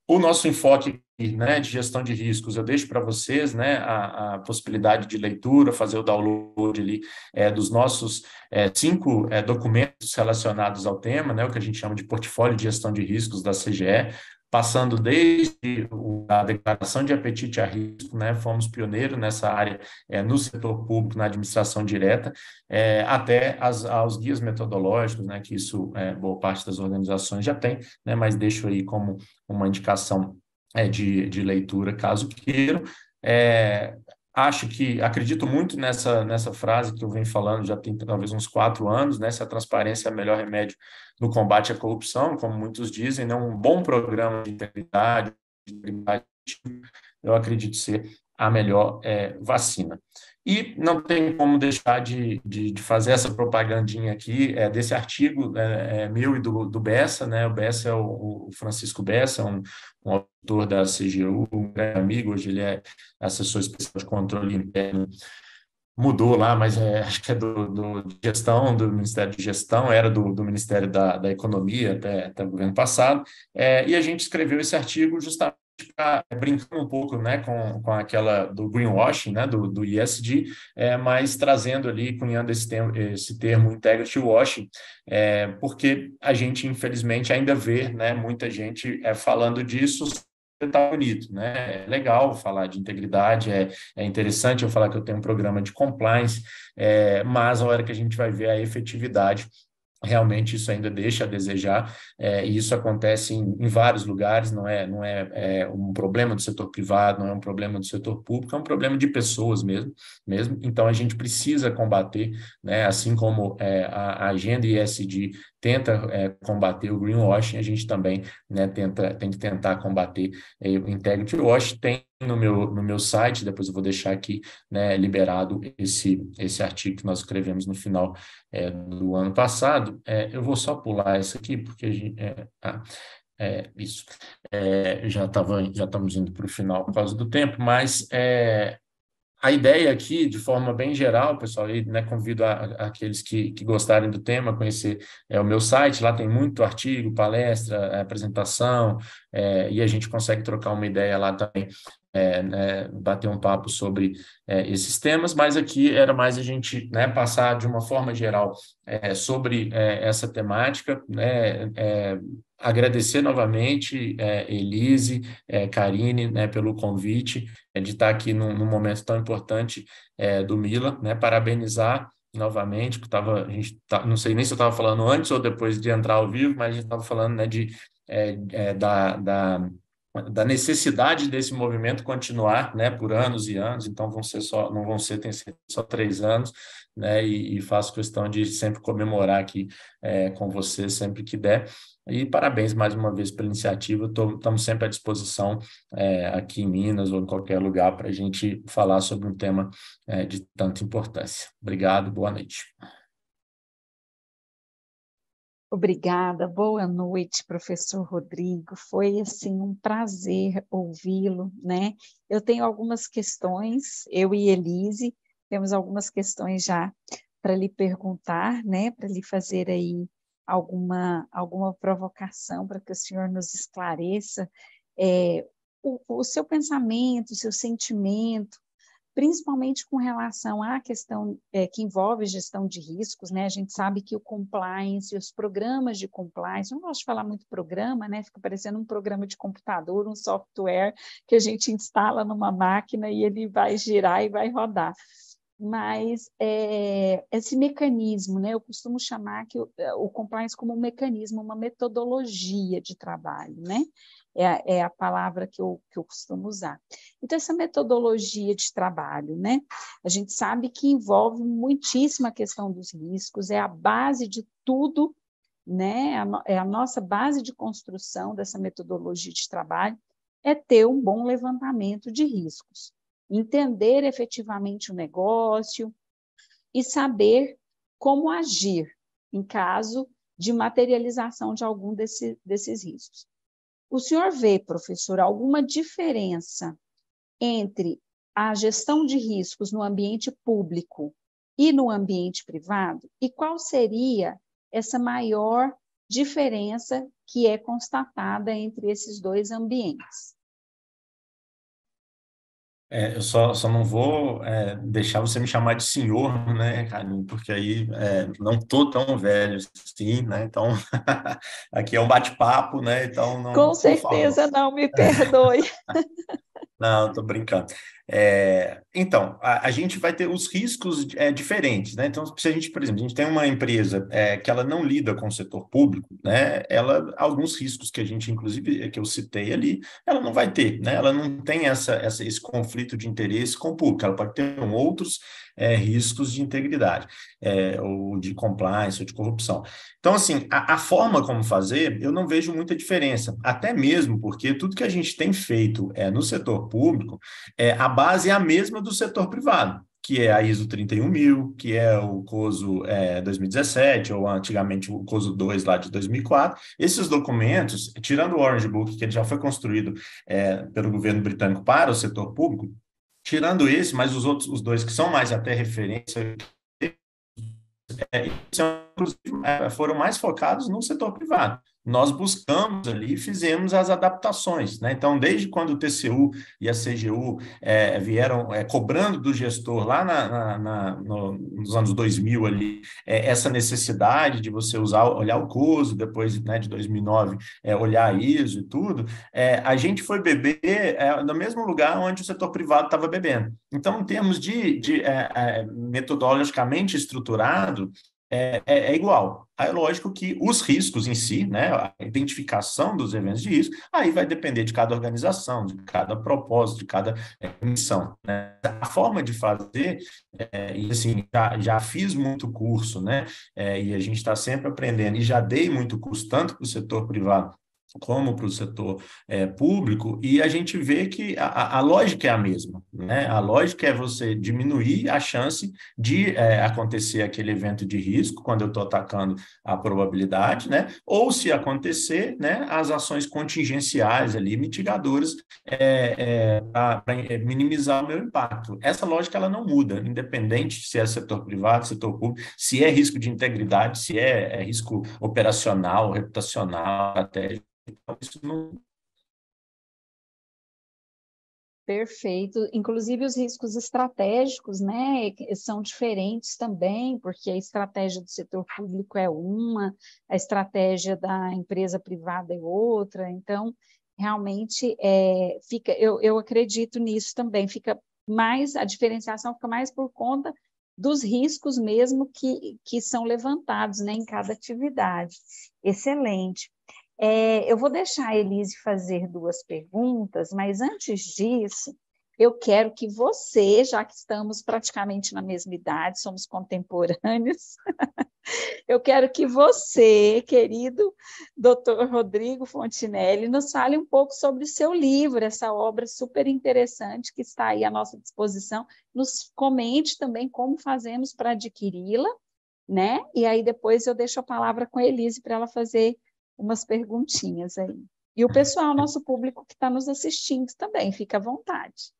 O nosso enfoque, né, de gestão de riscos, eu deixo para vocês, né, a possibilidade de leitura, fazer o download ali dos nossos 5 documentos relacionados ao tema, né, o que a gente chama de portfólio de gestão de riscos da CGE, passando desde a declaração de apetite a risco, né, fomos pioneiros nessa área no setor público, na administração direta, até aos guias metodológicos, né, que isso boa parte das organizações já tem, né, mas deixo aí como uma indicação de leitura, caso queiram. Acredito muito nessa frase que eu venho falando já tem talvez uns 4 anos, né? Se a transparência é o melhor remédio no combate à corrupção, como muitos dizem, né? Um bom programa de integridade, eu acredito ser a melhor vacina. E não tem como deixar de fazer essa propagandinha aqui desse artigo meu e do Bessa, né? O Bessa é o Francisco Bessa, um autor da CGU, um grande amigo, hoje ele é assessor especial de controle interno, mudou lá, mas acho que é de gestão, do Ministério de Gestão, era do Ministério da Economia até o governo passado, e a gente escreveu esse artigo justamente está brincando um pouco, né, com aquela do greenwashing, né, do ESG, mas trazendo ali, cunhando esse termo integrity washing, porque a gente, infelizmente, ainda vê, né, muita gente falando disso. Tá bonito, né? É legal falar de integridade, é interessante eu falar que eu tenho um programa de compliance, mas a hora que a gente vai ver a efetividade, realmente isso ainda deixa a desejar, e isso acontece em vários lugares, não é um problema do setor privado, não é um problema do setor público, é um problema de pessoas mesmo. Então, a gente precisa combater, né, assim como a agenda ESG tenta combater o greenwashing, a gente também, né, tem que tentar combater o integrity washing. Tem no meu site, depois eu vou deixar aqui, né, liberado esse artigo que nós escrevemos no final do ano passado. Eu vou só pular essa aqui, porque a gente, isso. Já estamos indo para o final por causa do tempo, mas a ideia aqui, de forma bem geral, pessoal, e, né, convido aqueles que gostarem do tema a conhecer o meu site. Lá tem muito artigo, palestra, apresentação, e a gente consegue trocar uma ideia lá também, né, bater um papo sobre esses temas, mas aqui era mais a gente, né, passar de uma forma geral sobre essa temática, né, agradecer novamente, Elise, Karine, né, pelo convite, de estar aqui num momento tão importante do Mila, né, parabenizar novamente, que não sei nem se eu estava falando antes ou depois de entrar ao vivo, mas a gente estava falando, né, da necessidade desse movimento continuar, né, por anos e anos. Então não vão ser, tem sido só 3 anos, né, e faço questão de sempre comemorar aqui com você sempre que der. E parabéns mais uma vez pela iniciativa. Estamos sempre à disposição aqui em Minas ou em qualquer lugar para a gente falar sobre um tema de tanta importância. Obrigado, boa noite. Obrigada, boa noite, professor Rodrigo. Foi, assim, um prazer ouvi-lo, né? Eu tenho algumas questões, eu e Elise, temos algumas questões já para lhe perguntar, né? Para lhe fazer aí alguma provocação para que o senhor nos esclareça o seu pensamento, o seu sentimento, principalmente com relação à questão que envolve gestão de riscos, né? A gente sabe que o compliance, os programas de compliance, não gosto de falar muito programa, né? Fica parecendo um programa de computador, um software que a gente instala numa máquina e ele vai girar e vai rodar. Mas esse mecanismo, né? Eu costumo chamar o compliance como um mecanismo, uma metodologia de trabalho, né? É a palavra que eu costumo usar. Então, essa metodologia de trabalho, né? A gente sabe que envolve muitíssima questão dos riscos, é a base de tudo, né? É a nossa base de construção dessa metodologia de trabalho, é ter um bom levantamento de riscos, entender efetivamente o negócio e saber como agir em caso de materialização de algum desses riscos. O senhor vê, professor, alguma diferença entre a gestão de riscos no ambiente público e no ambiente privado? E qual seria essa maior diferença que é constatada entre esses dois ambientes? Eu só não vou deixar você me chamar de senhor, né, Karine? Porque aí não estou tão velho assim, né? Então, aqui é um bate-papo, né? Então, não, Com por favor. certeza não, me perdoe. Não, estou brincando. Então, a gente vai ter os riscos diferentes, né? Então, se a gente, por exemplo, a gente tem uma empresa que ela não lida com o setor público, né? Alguns riscos que a gente, inclusive, que eu citei ali, ela não vai ter, né? Ela não tem esse conflito de interesse com o público, ela pode ter outros riscos de integridade, ou de compliance, ou de corrupção. Então, assim, a forma como fazer, eu não vejo muita diferença, até mesmo porque tudo que a gente tem feito no setor público, a base é a mesma do setor privado, que é a ISO 31000, que é o COSO 2017, ou antigamente o COSO 2 lá de 2004. Esses documentos, tirando o Orange Book, que ele já foi construído pelo governo britânico para o setor público, tirando esse, mas os dois que são mais até referência, inclusive, foram mais focados no setor privado. nós buscamos ali e fizemos as adaptações, né? Então, desde quando o TCU e a CGU vieram cobrando do gestor lá nos anos 2000 ali, essa necessidade de você olhar o COSO, depois, né, de 2009, olhar a ISO e tudo, a gente foi beber no mesmo lugar onde o setor privado estava bebendo. Então, em termos de metodologicamente estruturado, é igual. Aí é lógico que os riscos em si, né, a identificação dos eventos de risco, aí vai depender de cada organização, de cada propósito, de cada missão, né? A forma de fazer, e assim, já fiz muito curso, né, e a gente está sempre aprendendo, e já dei muito curso, tanto para o setor privado como para o setor público, e a gente vê que a lógica é a mesma, né? A lógica é você diminuir a chance de acontecer aquele evento de risco, quando eu estou atacando a probabilidade, né? Ou se acontecer, né, as ações contingenciais ali, mitigadoras, para minimizar o meu impacto. Essa lógica ela não muda, independente se é setor privado, setor público, se é risco de integridade, se é risco operacional, reputacional, estratégico. Então, isso não... Perfeito. Inclusive os riscos estratégicos, né, são diferentes também, porque a estratégia do setor público é uma, a estratégia da empresa privada é outra. Então, realmente eu acredito nisso também. Fica mais, a diferenciação fica mais por conta dos riscos mesmo que são levantados, né, em cada atividade. Excelente. Eu vou deixar a Elise fazer 2 perguntas, mas antes disso, eu quero que você, já que estamos praticamente na mesma idade, somos contemporâneos, eu quero que você, querido Dr. Rodrigo Fontinelli, nos fale um pouco sobre o seu livro, essa obra super interessante que está aí à nossa disposição. Nos comente também como fazemos para adquiri-la, né? E aí depois eu deixo a palavra com a Elise para ela fazer umas perguntinhas aí. E o pessoal, nosso público que está nos assistindo também, fica à vontade.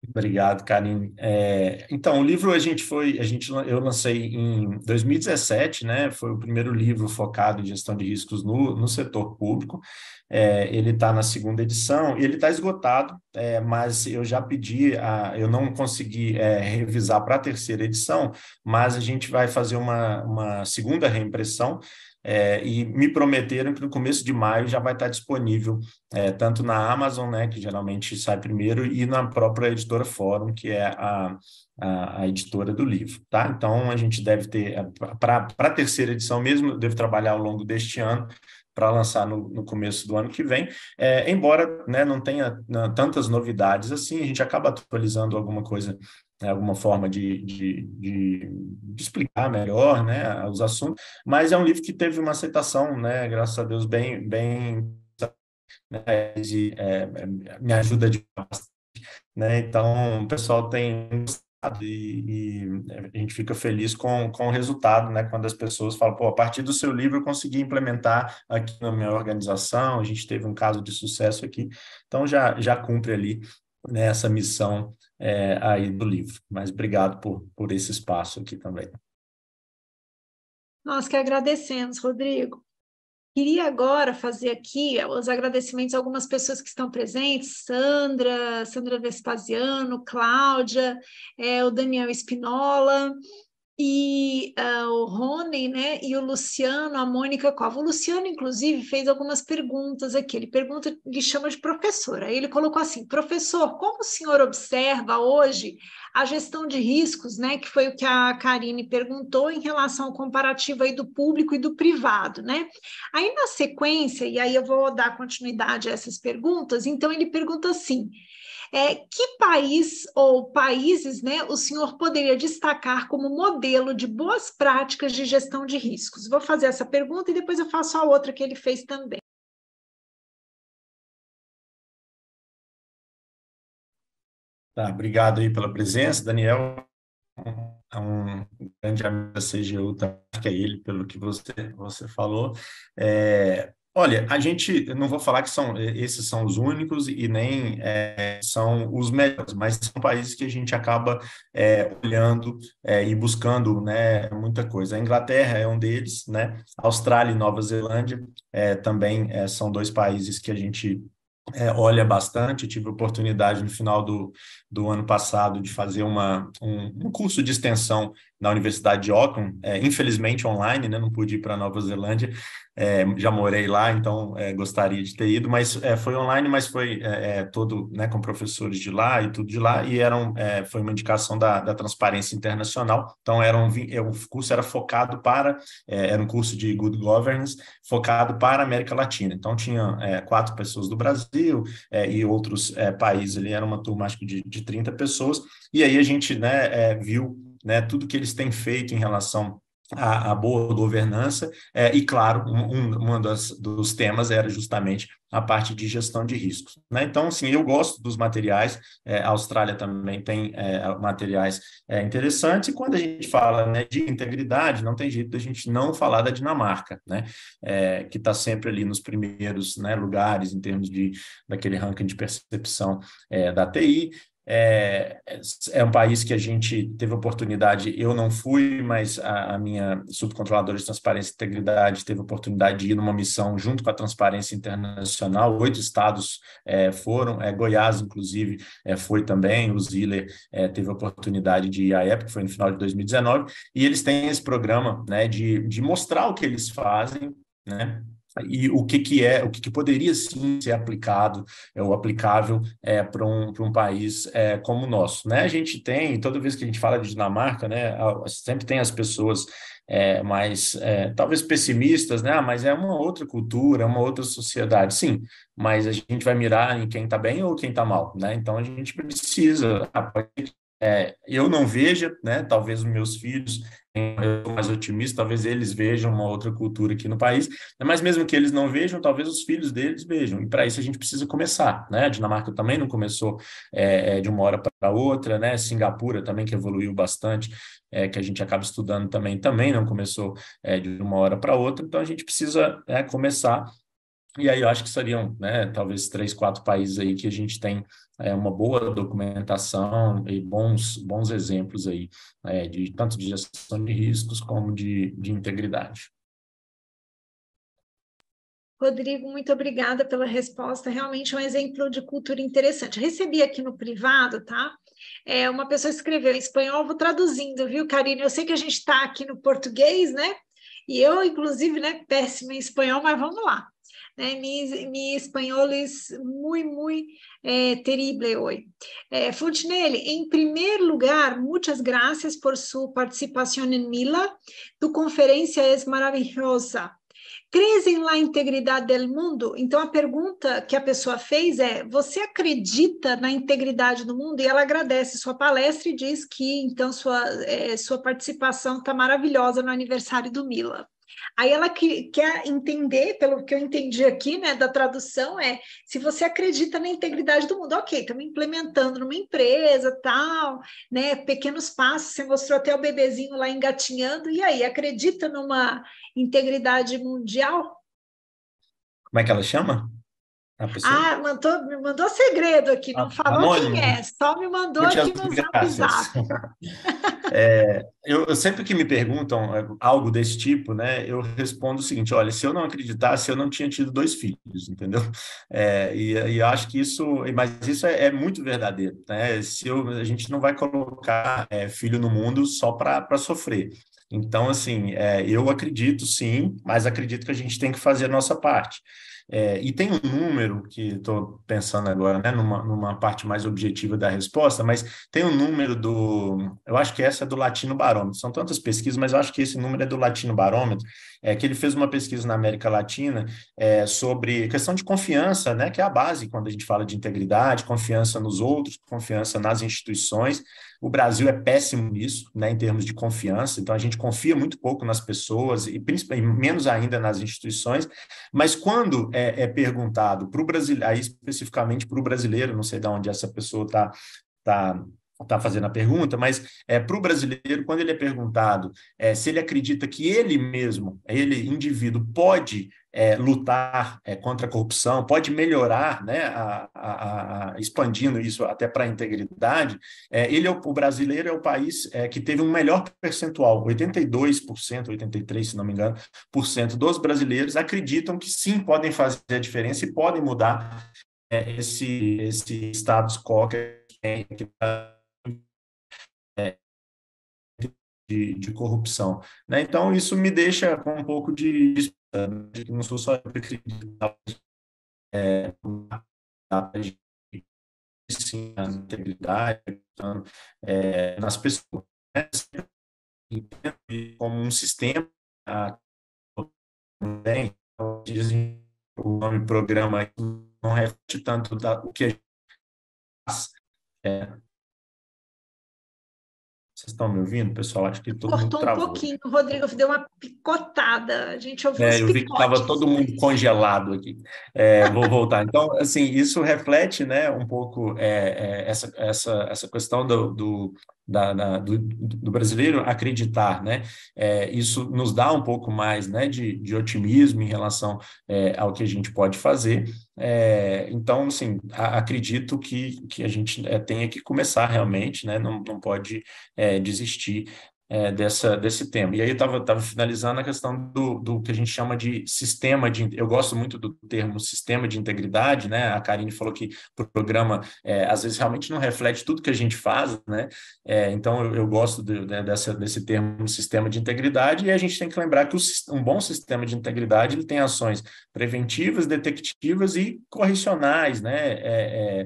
Obrigado, Karine. Então, o livro eu lancei em 2017, né? Foi o primeiro livro focado em gestão de riscos no setor público. Ele está na segunda edição e ele está esgotado, mas eu já eu não consegui revisar para a terceira edição, mas a gente vai fazer uma segunda reimpressão. E me prometeram que no começo de maio já vai estar disponível tanto na Amazon, né, que geralmente sai primeiro, e na própria editora Fórum, que é a editora do livro, tá? Então, a gente deve ter, para a terceira edição mesmo, devo trabalhar ao longo deste ano, para lançar no começo do ano que vem, embora, né, não tenha tantas novidades assim, a gente acaba atualizando alguma coisa, alguma forma de explicar melhor, né, os assuntos, mas é um livro que teve uma aceitação, né, graças a Deus, bem, né, me ajuda de bastante, né, então o pessoal tem gostado e a gente fica feliz com o resultado, né, quando as pessoas falam, pô, a partir do seu livro eu consegui implementar aqui na minha organização, a gente teve um caso de sucesso aqui, então já cumpre ali, né, essa missão aí do livro, mas obrigado por esse espaço aqui também. Nós que agradecemos, Rodrigo. Queria agora fazer aqui os agradecimentos a algumas pessoas que estão presentes, Sandra Vespasiano, Cláudia, o Daniel Espinola, e o Rony, né, e o Luciano, a Mônica Cova. O Luciano, inclusive, fez algumas perguntas aqui. Ele chama de professor. Aí ele colocou assim: professor, como o senhor observa hoje a gestão de riscos, né, que foi o que a Karine perguntou em relação ao comparativo aí do público e do privado, né? Aí na sequência, e aí eu vou dar continuidade a essas perguntas, então ele pergunta assim: que país ou países, né, o senhor poderia destacar como modelo de boas práticas de gestão de riscos? Vou fazer essa pergunta e depois eu faço a outra que ele fez também. Tá, obrigado aí pela presença, Daniel. É um grande amigo da CGU, tá? Acho que é ele, pelo que você falou. Olha, a gente, eu não vou falar que esses são os únicos e nem são os melhores, mas são países que a gente acaba olhando e buscando, né, muita coisa. A Inglaterra é um deles, né? A Austrália e Nova Zelândia também são dois países que a gente olha bastante. Eu tive a oportunidade no final do ano passado de fazer um curso de extensão na Universidade de Auckland, infelizmente online, né? Não pude ir para Nova Zelândia, já morei lá, então gostaria de ter ido, mas foi online, mas foi todo, né, com professores de lá e tudo de lá, e foi uma indicação da Transparência Internacional. Então o curso era focado era um curso de Good Governance focado para a América Latina. Então tinha 4 pessoas do Brasil e outros países ali, era uma turma acho que de 30 pessoas, e aí a gente, né, viu, né, tudo que eles têm feito em relação à boa governança, e claro, dos temas era justamente a parte de gestão de riscos, né? Então, assim, eu gosto dos materiais, a Austrália também tem materiais interessantes, e quando a gente fala, né, de integridade, não tem jeito da gente não falar da Dinamarca, né? Que está sempre ali nos primeiros, né, lugares em termos daquele ranking de percepção da TI. É um país que a gente teve oportunidade, eu não fui, mas a minha subcontroladora de transparência e integridade teve oportunidade de ir numa missão junto com a Transparência Internacional. 8 estados foram, Goiás, inclusive, foi também, o Ziller teve a oportunidade de ir à época, foi no final de 2019, e eles têm esse programa, né, de mostrar o que eles fazem, né? E o que poderia sim ser aplicado ou aplicável para um país como o nosso, né? A gente tem, toda vez que a gente fala de Dinamarca, né, sempre tem as pessoas mais talvez pessimistas, né? Mas é uma outra cultura, é uma outra sociedade, sim, mas a gente vai mirar em quem está bem ou quem está mal, né? Então a gente precisa. Eu não vejo, né? Talvez os meus filhos, eu sou mais otimista, talvez eles vejam uma outra cultura aqui no país, mas mesmo que eles não vejam, talvez os filhos deles vejam, e para isso a gente precisa começar, né? A Dinamarca também não começou de uma hora para outra, né? Singapura também, que evoluiu bastante, que a gente acaba estudando também não começou de uma hora para outra, então a gente precisa começar. E aí eu acho que seriam, né, talvez 3, 4 países aí que a gente tem uma boa documentação e bons exemplos aí, tanto de gestão de riscos como de integridade. Rodrigo, muito obrigada pela resposta. Realmente é um exemplo de cultura interessante. Recebi aqui no privado, tá? Uma pessoa escreveu em espanhol, vou traduzindo, viu, Karine? Eu sei que a gente está aqui no português, né? E eu, inclusive, né, péssima em espanhol, mas vamos lá. Mi espanhol es muy terrible hoy. Fontinelli, en primer lugar, muchas gracias por su participación en Mila. Tu conferência es maravillosa. Crees em la integridade del mundo? Então, a pergunta que a pessoa fez é: você acredita na integridade do mundo? E ela agradece sua palestra e diz que, então, sua participação está maravilhosa no aniversário do Mila. Aí ela quer entender, pelo que eu entendi aqui, né, da tradução, se você acredita na integridade do mundo. Ok, estamos implementando numa empresa, tal, né, pequenos passos, você mostrou até o bebezinho lá engatinhando, e aí, acredita numa integridade mundial? Como é que ela chama? A pessoa? Me mandou segredo aqui, não falou Anônimo. quem é, só me mandou Muitas aqui no graças. Zap. Eu sempre que me perguntam algo desse tipo, né, eu respondo o seguinte: olha, se eu não acreditasse, eu não tinha tido 2 filhos, entendeu? E eu acho que mas isso é muito verdadeiro, né? A gente não vai colocar filho no mundo só para sofrer. Então, assim, eu acredito sim, mas acredito que a gente tem que fazer a nossa parte. E tem um número que estou pensando agora, né, numa parte mais objetiva da resposta, mas tem um número eu acho que essa é do Latino Barômetro, são tantas pesquisas, mas eu acho que esse número é do Latino Barômetro, que ele fez uma pesquisa na América Latina sobre questão de confiança, né, que é a base quando a gente fala de integridade, confiança nos outros, confiança nas instituições. O Brasil é péssimo nisso, né, em termos de confiança, então a gente confia muito pouco nas pessoas e principalmente menos ainda nas instituições, mas quando é perguntado para o brasileiro, aí especificamente para o brasileiro, não sei de onde essa pessoa está fazendo a pergunta, mas para o brasileiro, quando ele é perguntado se ele acredita que ele mesmo, ele, indivíduo, pode lutar contra a corrupção, pode melhorar, né, expandindo isso até para a integridade, o brasileiro é o país que teve um melhor percentual, 82%, 83%, se não me engano, por cento dos brasileiros acreditam que sim, podem fazer a diferença e podem mudar esse status quo que de corrupção, né? Então, isso me deixa com um pouco de não sou só eu que acredito, sim, na integridade, nas pessoas, né? Como um sistema, também, dizem, o nome programa não reflete tanto o que a gente faz. Vocês estão me ouvindo, pessoal? Acho que todo mundo Cortou um travou. pouquinho, o Rodrigo deu uma picotada, a gente ouviu os Eu vi que estava picotes. todo mundo congelado aqui. Vou voltar. Então, assim, isso reflete, né, um pouco essa questão do brasileiro acreditar, né? Isso nos dá um pouco mais, né, de otimismo em relação ao que a gente pode fazer. Então, assim, acredito que a gente tenha que começar realmente, né? Não pode desistir desse tema. E aí eu estava finalizando a questão do que a gente chama de sistema de... Eu gosto muito do termo sistema de integridade, né? A Karine falou que o programa, às vezes, realmente não reflete tudo que a gente faz, né? Então, eu gosto desse termo sistema de integridade, e a gente tem que lembrar que um bom sistema de integridade ele tem ações preventivas, detectivas e correcionais, né?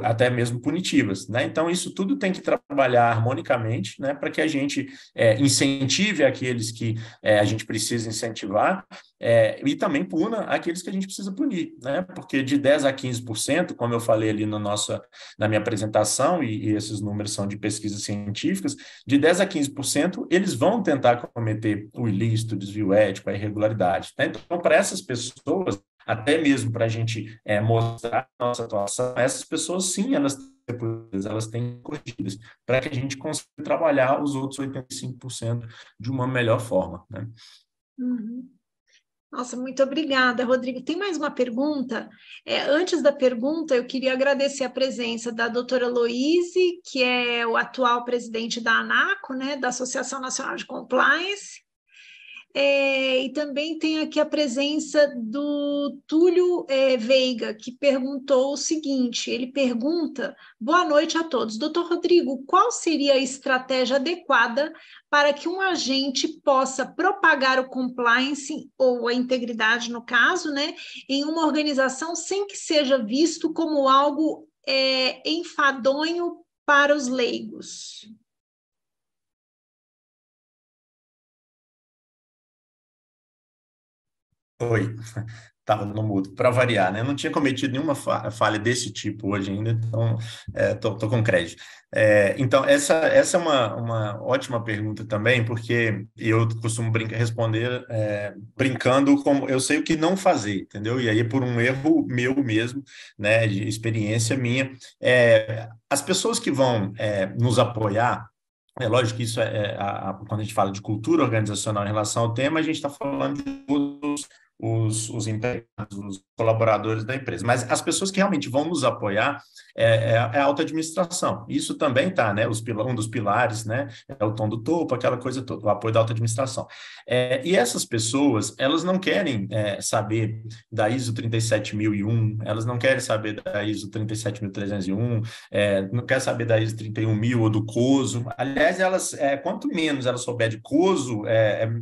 Até mesmo punitivas, né? Então, isso tudo tem que trabalhar harmonicamente, né? Para que a gente incentive aqueles que a gente precisa incentivar e também puna aqueles que a gente precisa punir, né? Porque de 10% a 15%, como eu falei ali na minha apresentação, e esses números são de pesquisas científicas, de 10% a 15%, eles vão tentar cometer o ilícito, o desvio ético, a irregularidade, né? Então, para essas pessoas, até mesmo para a gente mostrar a nossa atuação, essas pessoas, sim, elas têm corrigidas, para que a gente consiga trabalhar os outros 85% de uma melhor forma, né? Uhum. Nossa, muito obrigada, Rodrigo. Tem mais uma pergunta? Antes da pergunta, eu queria agradecer a presença da doutora Loise, que é o atual presidente da ANACO, né, da Associação Nacional de Compliance. E também tem aqui a presença do Túlio Veiga, que perguntou o seguinte: ele pergunta, boa noite a todos. Doutor Rodrigo, qual seria a estratégia adequada para que um agente possa propagar o compliance, ou a integridade no caso, né, em uma organização sem que seja visto como algo enfadonho para os leigos? Oi, estava no mudo, para variar, né? Eu não tinha cometido nenhuma falha desse tipo hoje ainda, então tô com crédito. Então, essa é uma ótima pergunta também, porque eu costumo responder brincando como eu sei o que não fazer, entendeu? E aí, por um erro meu mesmo, né, de experiência minha, as pessoas que vão nos apoiar. Lógico que isso quando a gente fala de cultura organizacional em relação ao tema, a gente está falando de todos os empregados, os colaboradores da empresa. Mas as pessoas que realmente vão nos apoiar a alta administração. Isso também está, né? Um dos pilares, né? É o tom do topo, aquela coisa toda, o apoio da alta administração. E essas pessoas, elas não querem saber da ISO 37001, elas não querem saber da ISO 37301, não querem saber da ISO 31000 ou do COSO. Aliás, elas, quanto menos elas souber de COSO,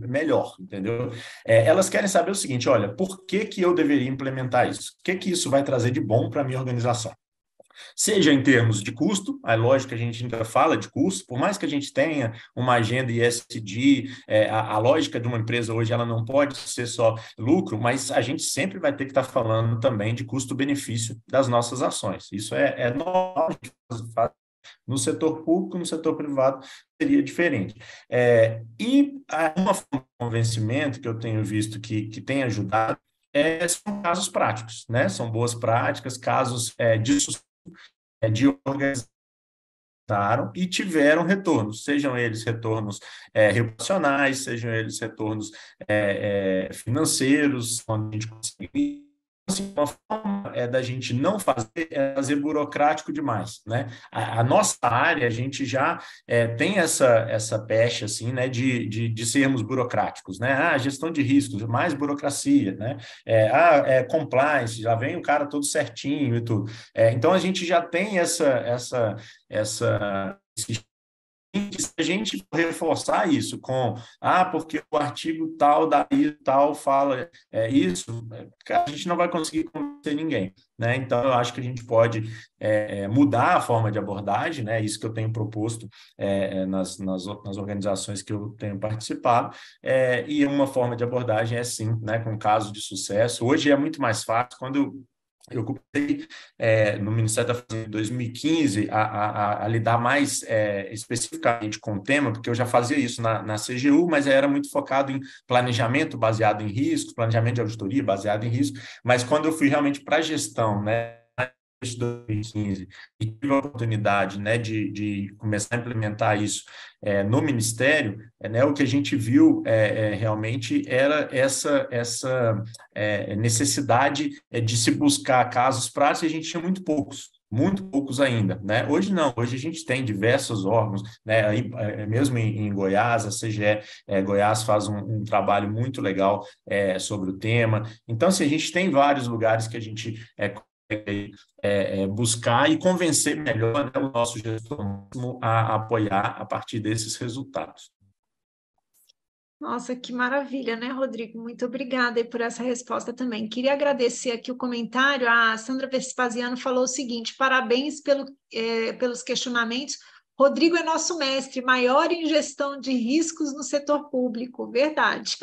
melhor, entendeu? Elas querem saber o seguinte: olha, por que eu deveria implementar isso? O que isso vai trazer de bom para a minha organização? Seja em termos de custo, é lógico que a gente ainda fala de custo, por mais que a gente tenha uma agenda ESG, a lógica de uma empresa hoje ela não pode ser só lucro, mas a gente sempre vai ter que estar falando também de custo-benefício das nossas ações. Isso é normal no setor público, no setor privado seria diferente. E uma forma de convencimento que eu tenho visto que tem ajudado são casos práticos, né? São boas práticas, casos de organização e tiveram retornos, sejam eles retornos reputacionais, sejam eles retornos financeiros, onde a gente consegue. Assim, uma forma da gente não fazer é fazer burocrático demais, né? A nossa área, a gente já tem essa pecha, assim, né, de sermos burocráticos, né? Gestão de riscos, mais burocracia, né? Compliance, já vem o cara todo certinho e tudo. Então, a gente já tem esse que se a gente reforçar isso porque o artigo tal daí tal fala isso, a gente não vai conseguir convencer ninguém, né? Então, eu acho que a gente pode mudar a forma de abordagem, né? Isso que eu tenho proposto nas organizações que eu tenho participado, e uma forma de abordagem sim, né, com casos de sucesso. Hoje é muito mais fácil. Quando eu comecei no Ministério da Fazenda em 2015 a lidar mais especificamente com o tema, porque eu já fazia isso na CGU, mas era muito focado em planejamento baseado em riscos, planejamento de auditoria baseado em riscos, mas quando eu fui realmente para a gestão, né, de 2015, e tive a oportunidade, né, de começar a implementar isso no Ministério, né, o que a gente viu realmente era essa necessidade de se buscar casos práticos, e a gente tinha muito poucos ainda, né? Hoje não, hoje a gente tem diversos órgãos, né? Aí, mesmo em Goiás, a CGE Goiás faz um trabalho muito legal sobre o tema. Então, assim, a gente tem vários lugares que a gente buscar e convencer melhor, né, o nosso gestor a apoiar a partir desses resultados. Nossa, que maravilha, né, Rodrigo? Muito obrigada aí por essa resposta também. Queria agradecer aqui o comentário. A Sandra Vespasiano falou o seguinte: parabéns pelos questionamentos. Rodrigo é nosso mestre, maior em gestão de riscos no setor público. Verdade.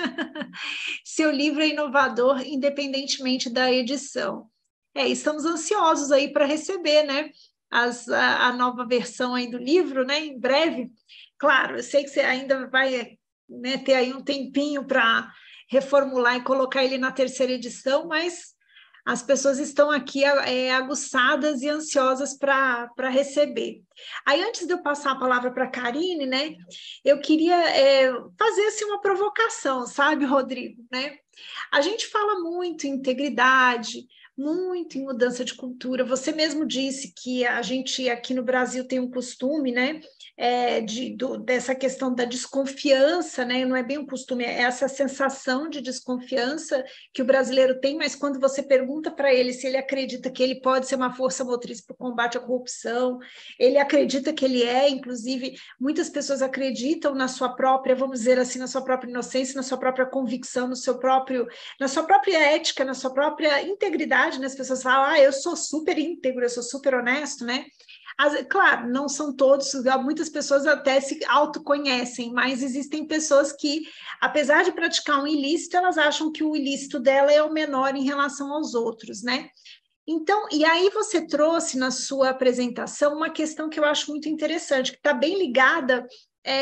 Seu livro é inovador, independentemente da edição. Estamos ansiosos aí para receber, né, a nova versão aí do livro, né, em breve. Claro, eu sei que você ainda vai, né, ter aí um tempinho para reformular e colocar ele na terceira edição, mas as pessoas estão aqui aguçadas e ansiosas para receber. Aí, antes de eu passar a palavra para a Karine, né, eu queria fazer assim, uma provocação, sabe, Rodrigo? Né? A gente fala muito em integridade, muito em mudança de cultura. Você mesmo disse que a gente aqui no Brasil tem um costume, né, dessa questão da desconfiança, né? Não é bem um costume, é essa sensação de desconfiança que o brasileiro tem, mas quando você pergunta para ele se ele acredita que ele pode ser uma força motriz para o combate à corrupção, ele acredita que ele inclusive, muitas pessoas acreditam na sua própria, vamos dizer assim, na sua própria inocência, na sua própria convicção, na sua própria ética, na sua própria integridade, né? As pessoas falam, eu sou super íntegro, eu sou super honesto, né? Claro, não são todos, muitas pessoas até se autoconhecem, mas existem pessoas que, apesar de praticar um ilícito, elas acham que o ilícito dela é o menor em relação aos outros, né? Então, e aí você trouxe na sua apresentação uma questão que eu acho muito interessante, que está bem ligada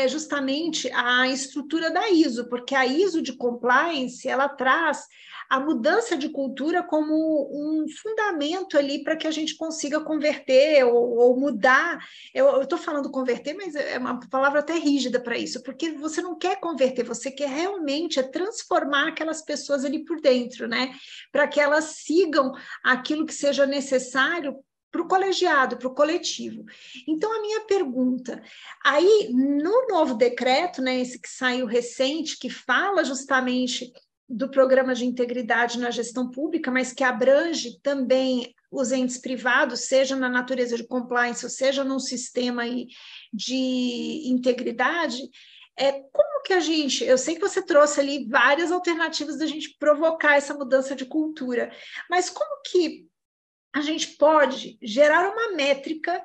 justamente à estrutura da ISO, porque a ISO de compliance, ela traz a mudança de cultura como um fundamento ali para que a gente consiga converter ou mudar. Eu estou falando converter, mas é uma palavra até rígida para isso, porque você não quer converter, você quer realmente transformar aquelas pessoas ali por dentro, né? Para que elas sigam aquilo que seja necessário para o colegiado, para o coletivo. Então, a minha pergunta, aí no novo decreto, né, esse que saiu recente, que fala justamente do programa de integridade na gestão pública, mas que abrange também os entes privados, seja na natureza de compliance, ou seja num sistema aí de integridade, como que a gente... Eu sei que você trouxe ali várias alternativas da gente provocar essa mudança de cultura, mas como que a gente pode gerar uma métrica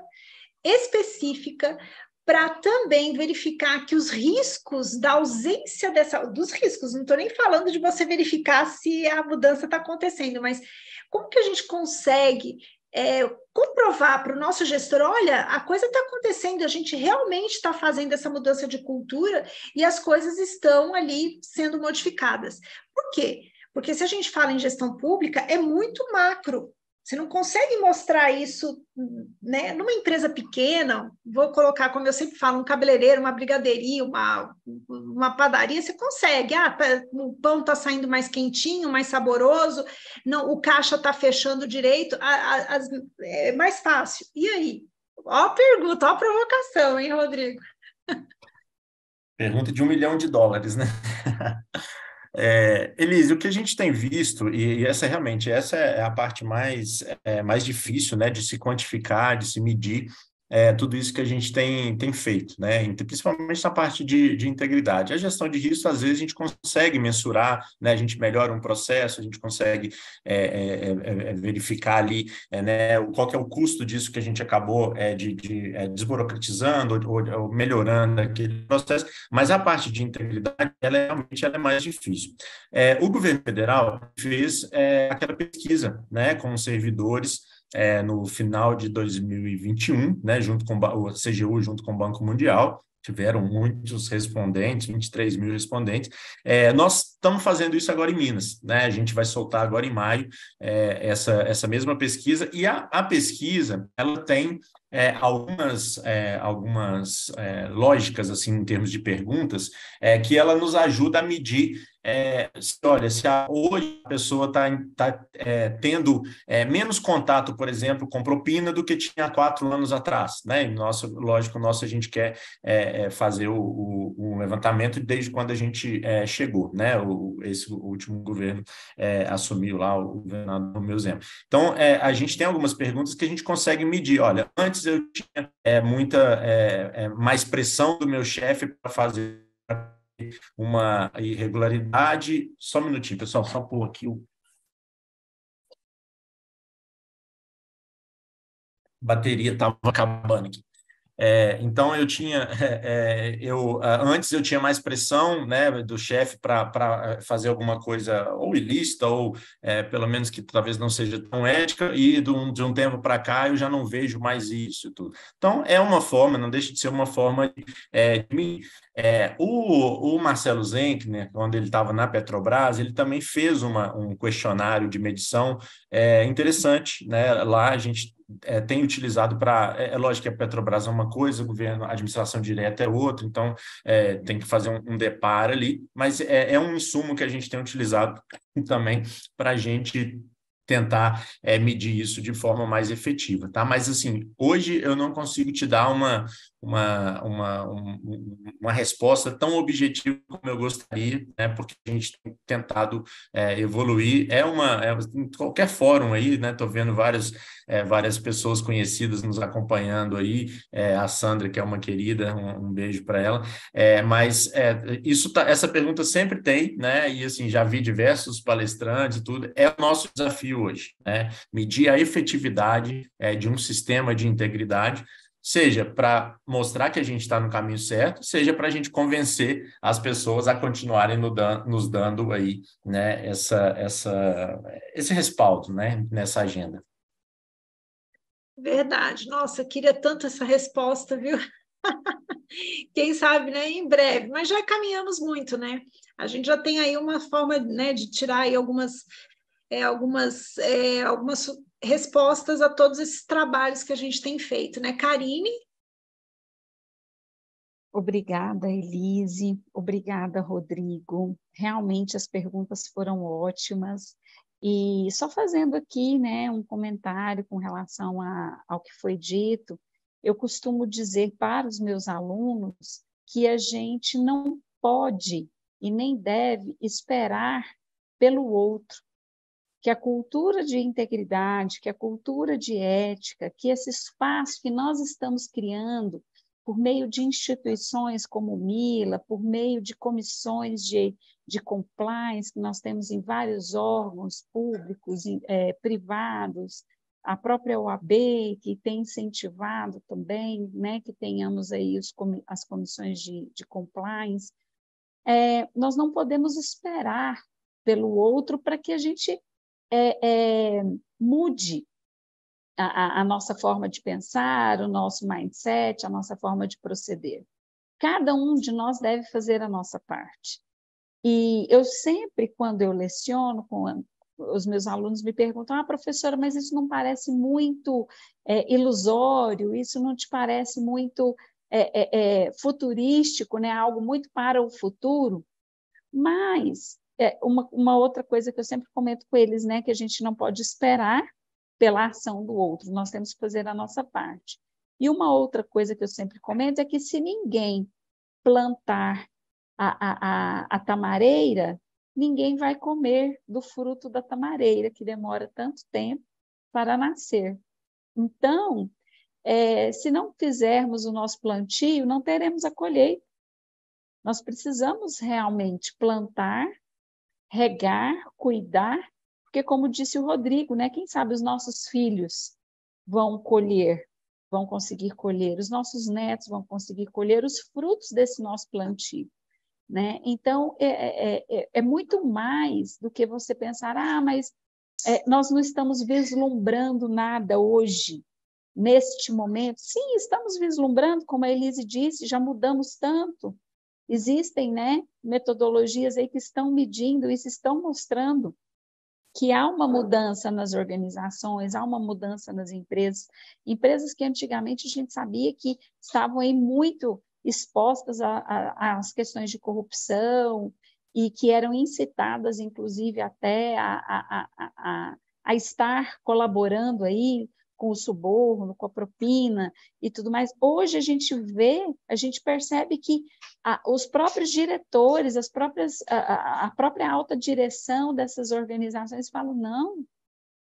específica para também verificar que os riscos da ausência dos riscos, não estou nem falando de você verificar se a mudança está acontecendo, mas como que a gente consegue comprovar para o nosso gestor, olha, a coisa está acontecendo, a gente realmente está fazendo essa mudança de cultura e as coisas estão ali sendo modificadas. Por quê? Porque se a gente fala em gestão pública, é muito macro, Você não consegue mostrar isso, né? Numa empresa pequena, vou colocar, como eu sempre falo, um cabeleireiro, uma brigadeiria, uma padaria, você consegue. O pão está saindo mais quentinho, mais saboroso, não, o caixa está fechando direito, é mais fácil. E aí? Ó a pergunta, ó a provocação, hein, Rodrigo? Pergunta de US$ 1 milhão, né? Elise, o que a gente tem visto, e essa é a parte mais difícil, né, de se quantificar, de se medir, tudo isso que a gente tem feito, né, principalmente na parte de integridade. A gestão de risco, às vezes, a gente consegue mensurar, né, a gente melhora um processo, a gente consegue verificar ali, né, qual que é o custo disso que a gente acabou desburocratizando ou melhorando aquele processo, mas a parte de integridade, realmente ela é mais difícil. O governo federal fez aquela pesquisa, né, com os servidores no final de 2021, né, junto com o CGU, junto com o Banco Mundial, tiveram muitos respondentes, 23 mil respondentes. Nós estamos fazendo isso agora em Minas, né? A gente vai soltar agora em maio essa mesma pesquisa, e a pesquisa ela tem algumas lógicas assim em termos de perguntas que ela nos ajuda a medir olha, se hoje a pessoa está tendo menos contato, por exemplo, com propina do que tinha há 4 anos atrás, né? E lógico, a gente quer fazer o levantamento desde quando a gente chegou, né? Esse último governo assumiu lá, o governador Romeu Zema. Então, a gente tem algumas perguntas que a gente consegue medir. Olha, antes eu tinha mais pressão do meu chefe para fazer uma irregularidade. Só um minutinho, pessoal, só pôr aqui o bateria estava acabando aqui. Então eu tinha antes eu tinha mais pressão, né, do chefe para fazer alguma coisa ou ilícita ou pelo menos que talvez não seja tão ética, e de um tempo para cá eu já não vejo mais isso tudo. Então é uma forma, não deixa de ser uma forma de o Marcelo Zenkner, quando ele estava na Petrobras, ele também fez um questionário de medição interessante, né? Lá a gente tem utilizado para... lógico que a Petrobras é uma coisa, o governo, a administração direta é outra, então tem que fazer um deparo ali, mas é um insumo que a gente tem utilizado também para a gente tentar medir isso de forma mais efetiva, tá? Mas, assim, hoje eu não consigo te dar uma resposta tão objetiva como eu gostaria, né? Porque a gente tem tentado evoluir. Em qualquer fórum aí, né? Estou vendo várias pessoas conhecidas nos acompanhando aí, a Sandra, que é uma querida, um beijo para ela, mas essa pergunta sempre tem, né? E assim, já vi diversos palestrantes e tudo, é o nosso desafio hoje, né? Medir a efetividade de um sistema de integridade, seja para mostrar que a gente está no caminho certo, seja para a gente convencer as pessoas a continuarem nos dando aí, né, esse respaldo, né, nessa agenda. Verdade. Nossa, queria tanto essa resposta, viu? Quem sabe, né, em breve, mas já caminhamos muito, né? A gente já tem aí uma forma, né, de tirar aí algumas respostas a todos esses trabalhos que a gente tem feito, né, Karine? Obrigada, Elise. Obrigada, Rodrigo. Realmente as perguntas foram ótimas. E só fazendo aqui, né, um comentário com relação ao que foi dito, eu costumo dizer para os meus alunos que a gente não pode e nem deve esperar pelo outro, que a cultura de integridade, que a cultura de ética, que esse espaço que nós estamos criando por meio de instituições como o MILA, por meio de comissões de compliance que nós temos em vários órgãos públicos, privados, a própria OAB, que tem incentivado também, né, que tenhamos aí as comissões de compliance. Nós não podemos esperar pelo outro para que a gente mude a nossa forma de pensar, o nosso mindset, a nossa forma de proceder. Cada um de nós deve fazer a nossa parte. E eu sempre, quando eu leciono os meus alunos me perguntam, professora, mas isso não parece muito ilusório, isso não te parece muito futurístico, né? Algo muito para o futuro? Mas uma outra coisa que eu sempre comento com eles, né, que a gente não pode esperar pela ação do outro, nós temos que fazer a nossa parte. E uma outra coisa que eu sempre comento é que se ninguém plantar a tamareira, ninguém vai comer do fruto da tamareira, que demora tanto tempo para nascer. Então, se não fizermos o nosso plantio, não teremos a colheita. Nós precisamos realmente plantar, regar, cuidar, porque, como disse o Rodrigo, né, quem sabe os nossos filhos vão conseguir colher, os nossos netos vão conseguir colher os frutos desse nosso plantio. Né? Então, é muito mais do que você pensar, mas nós não estamos vislumbrando nada hoje, neste momento. Sim, estamos vislumbrando, como a Elise disse, já mudamos tanto. Existem, né, metodologias aí que estão medindo isso, estão mostrando que há uma mudança nas organizações, há uma mudança nas empresas que antigamente a gente sabia que estavam aí muito expostas às questões de corrupção e que eram incitadas, inclusive, até a estar colaborando aí com o suborno, com a propina e tudo mais. Hoje a gente percebe que os próprios diretores, a própria alta direção dessas organizações falam,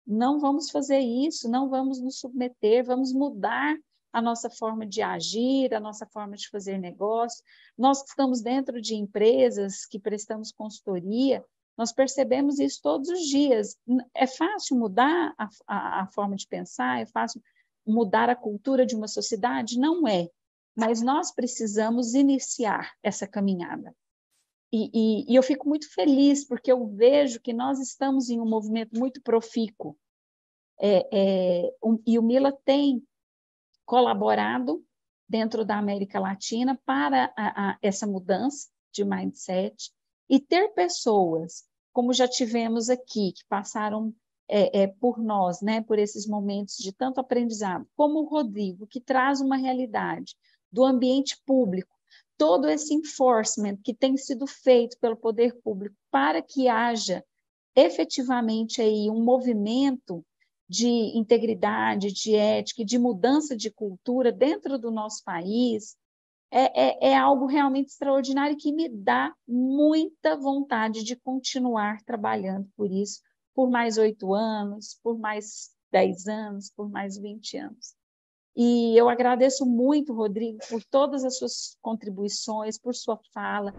não vamos fazer isso, não vamos nos submeter, vamos mudar a nossa forma de agir, a nossa forma de fazer negócio. Nós que estamos dentro de empresas que prestamos consultoria, nós percebemos isso todos os dias. É fácil mudar a forma de pensar? É fácil mudar a cultura de uma sociedade? Não é. Mas nós precisamos iniciar essa caminhada. E eu fico muito feliz, porque eu vejo que nós estamos em um movimento muito profícuo. E o Mila tem colaborado dentro da América Latina para essa mudança de mindset e ter pessoas, como já tivemos aqui, que passaram por nós, né, por esses momentos de tanto aprendizado, como o Rodrigo, que traz uma realidade do ambiente público, todo esse enforcement que tem sido feito pelo poder público para que haja efetivamente aí um movimento de integridade, de ética, de mudança de cultura dentro do nosso país, é algo realmente extraordinário que me dá muita vontade de continuar trabalhando por isso, por mais 8 anos, por mais 10 anos, por mais 20 anos. E eu agradeço muito, Rodrigo, por todas as suas contribuições, por sua fala,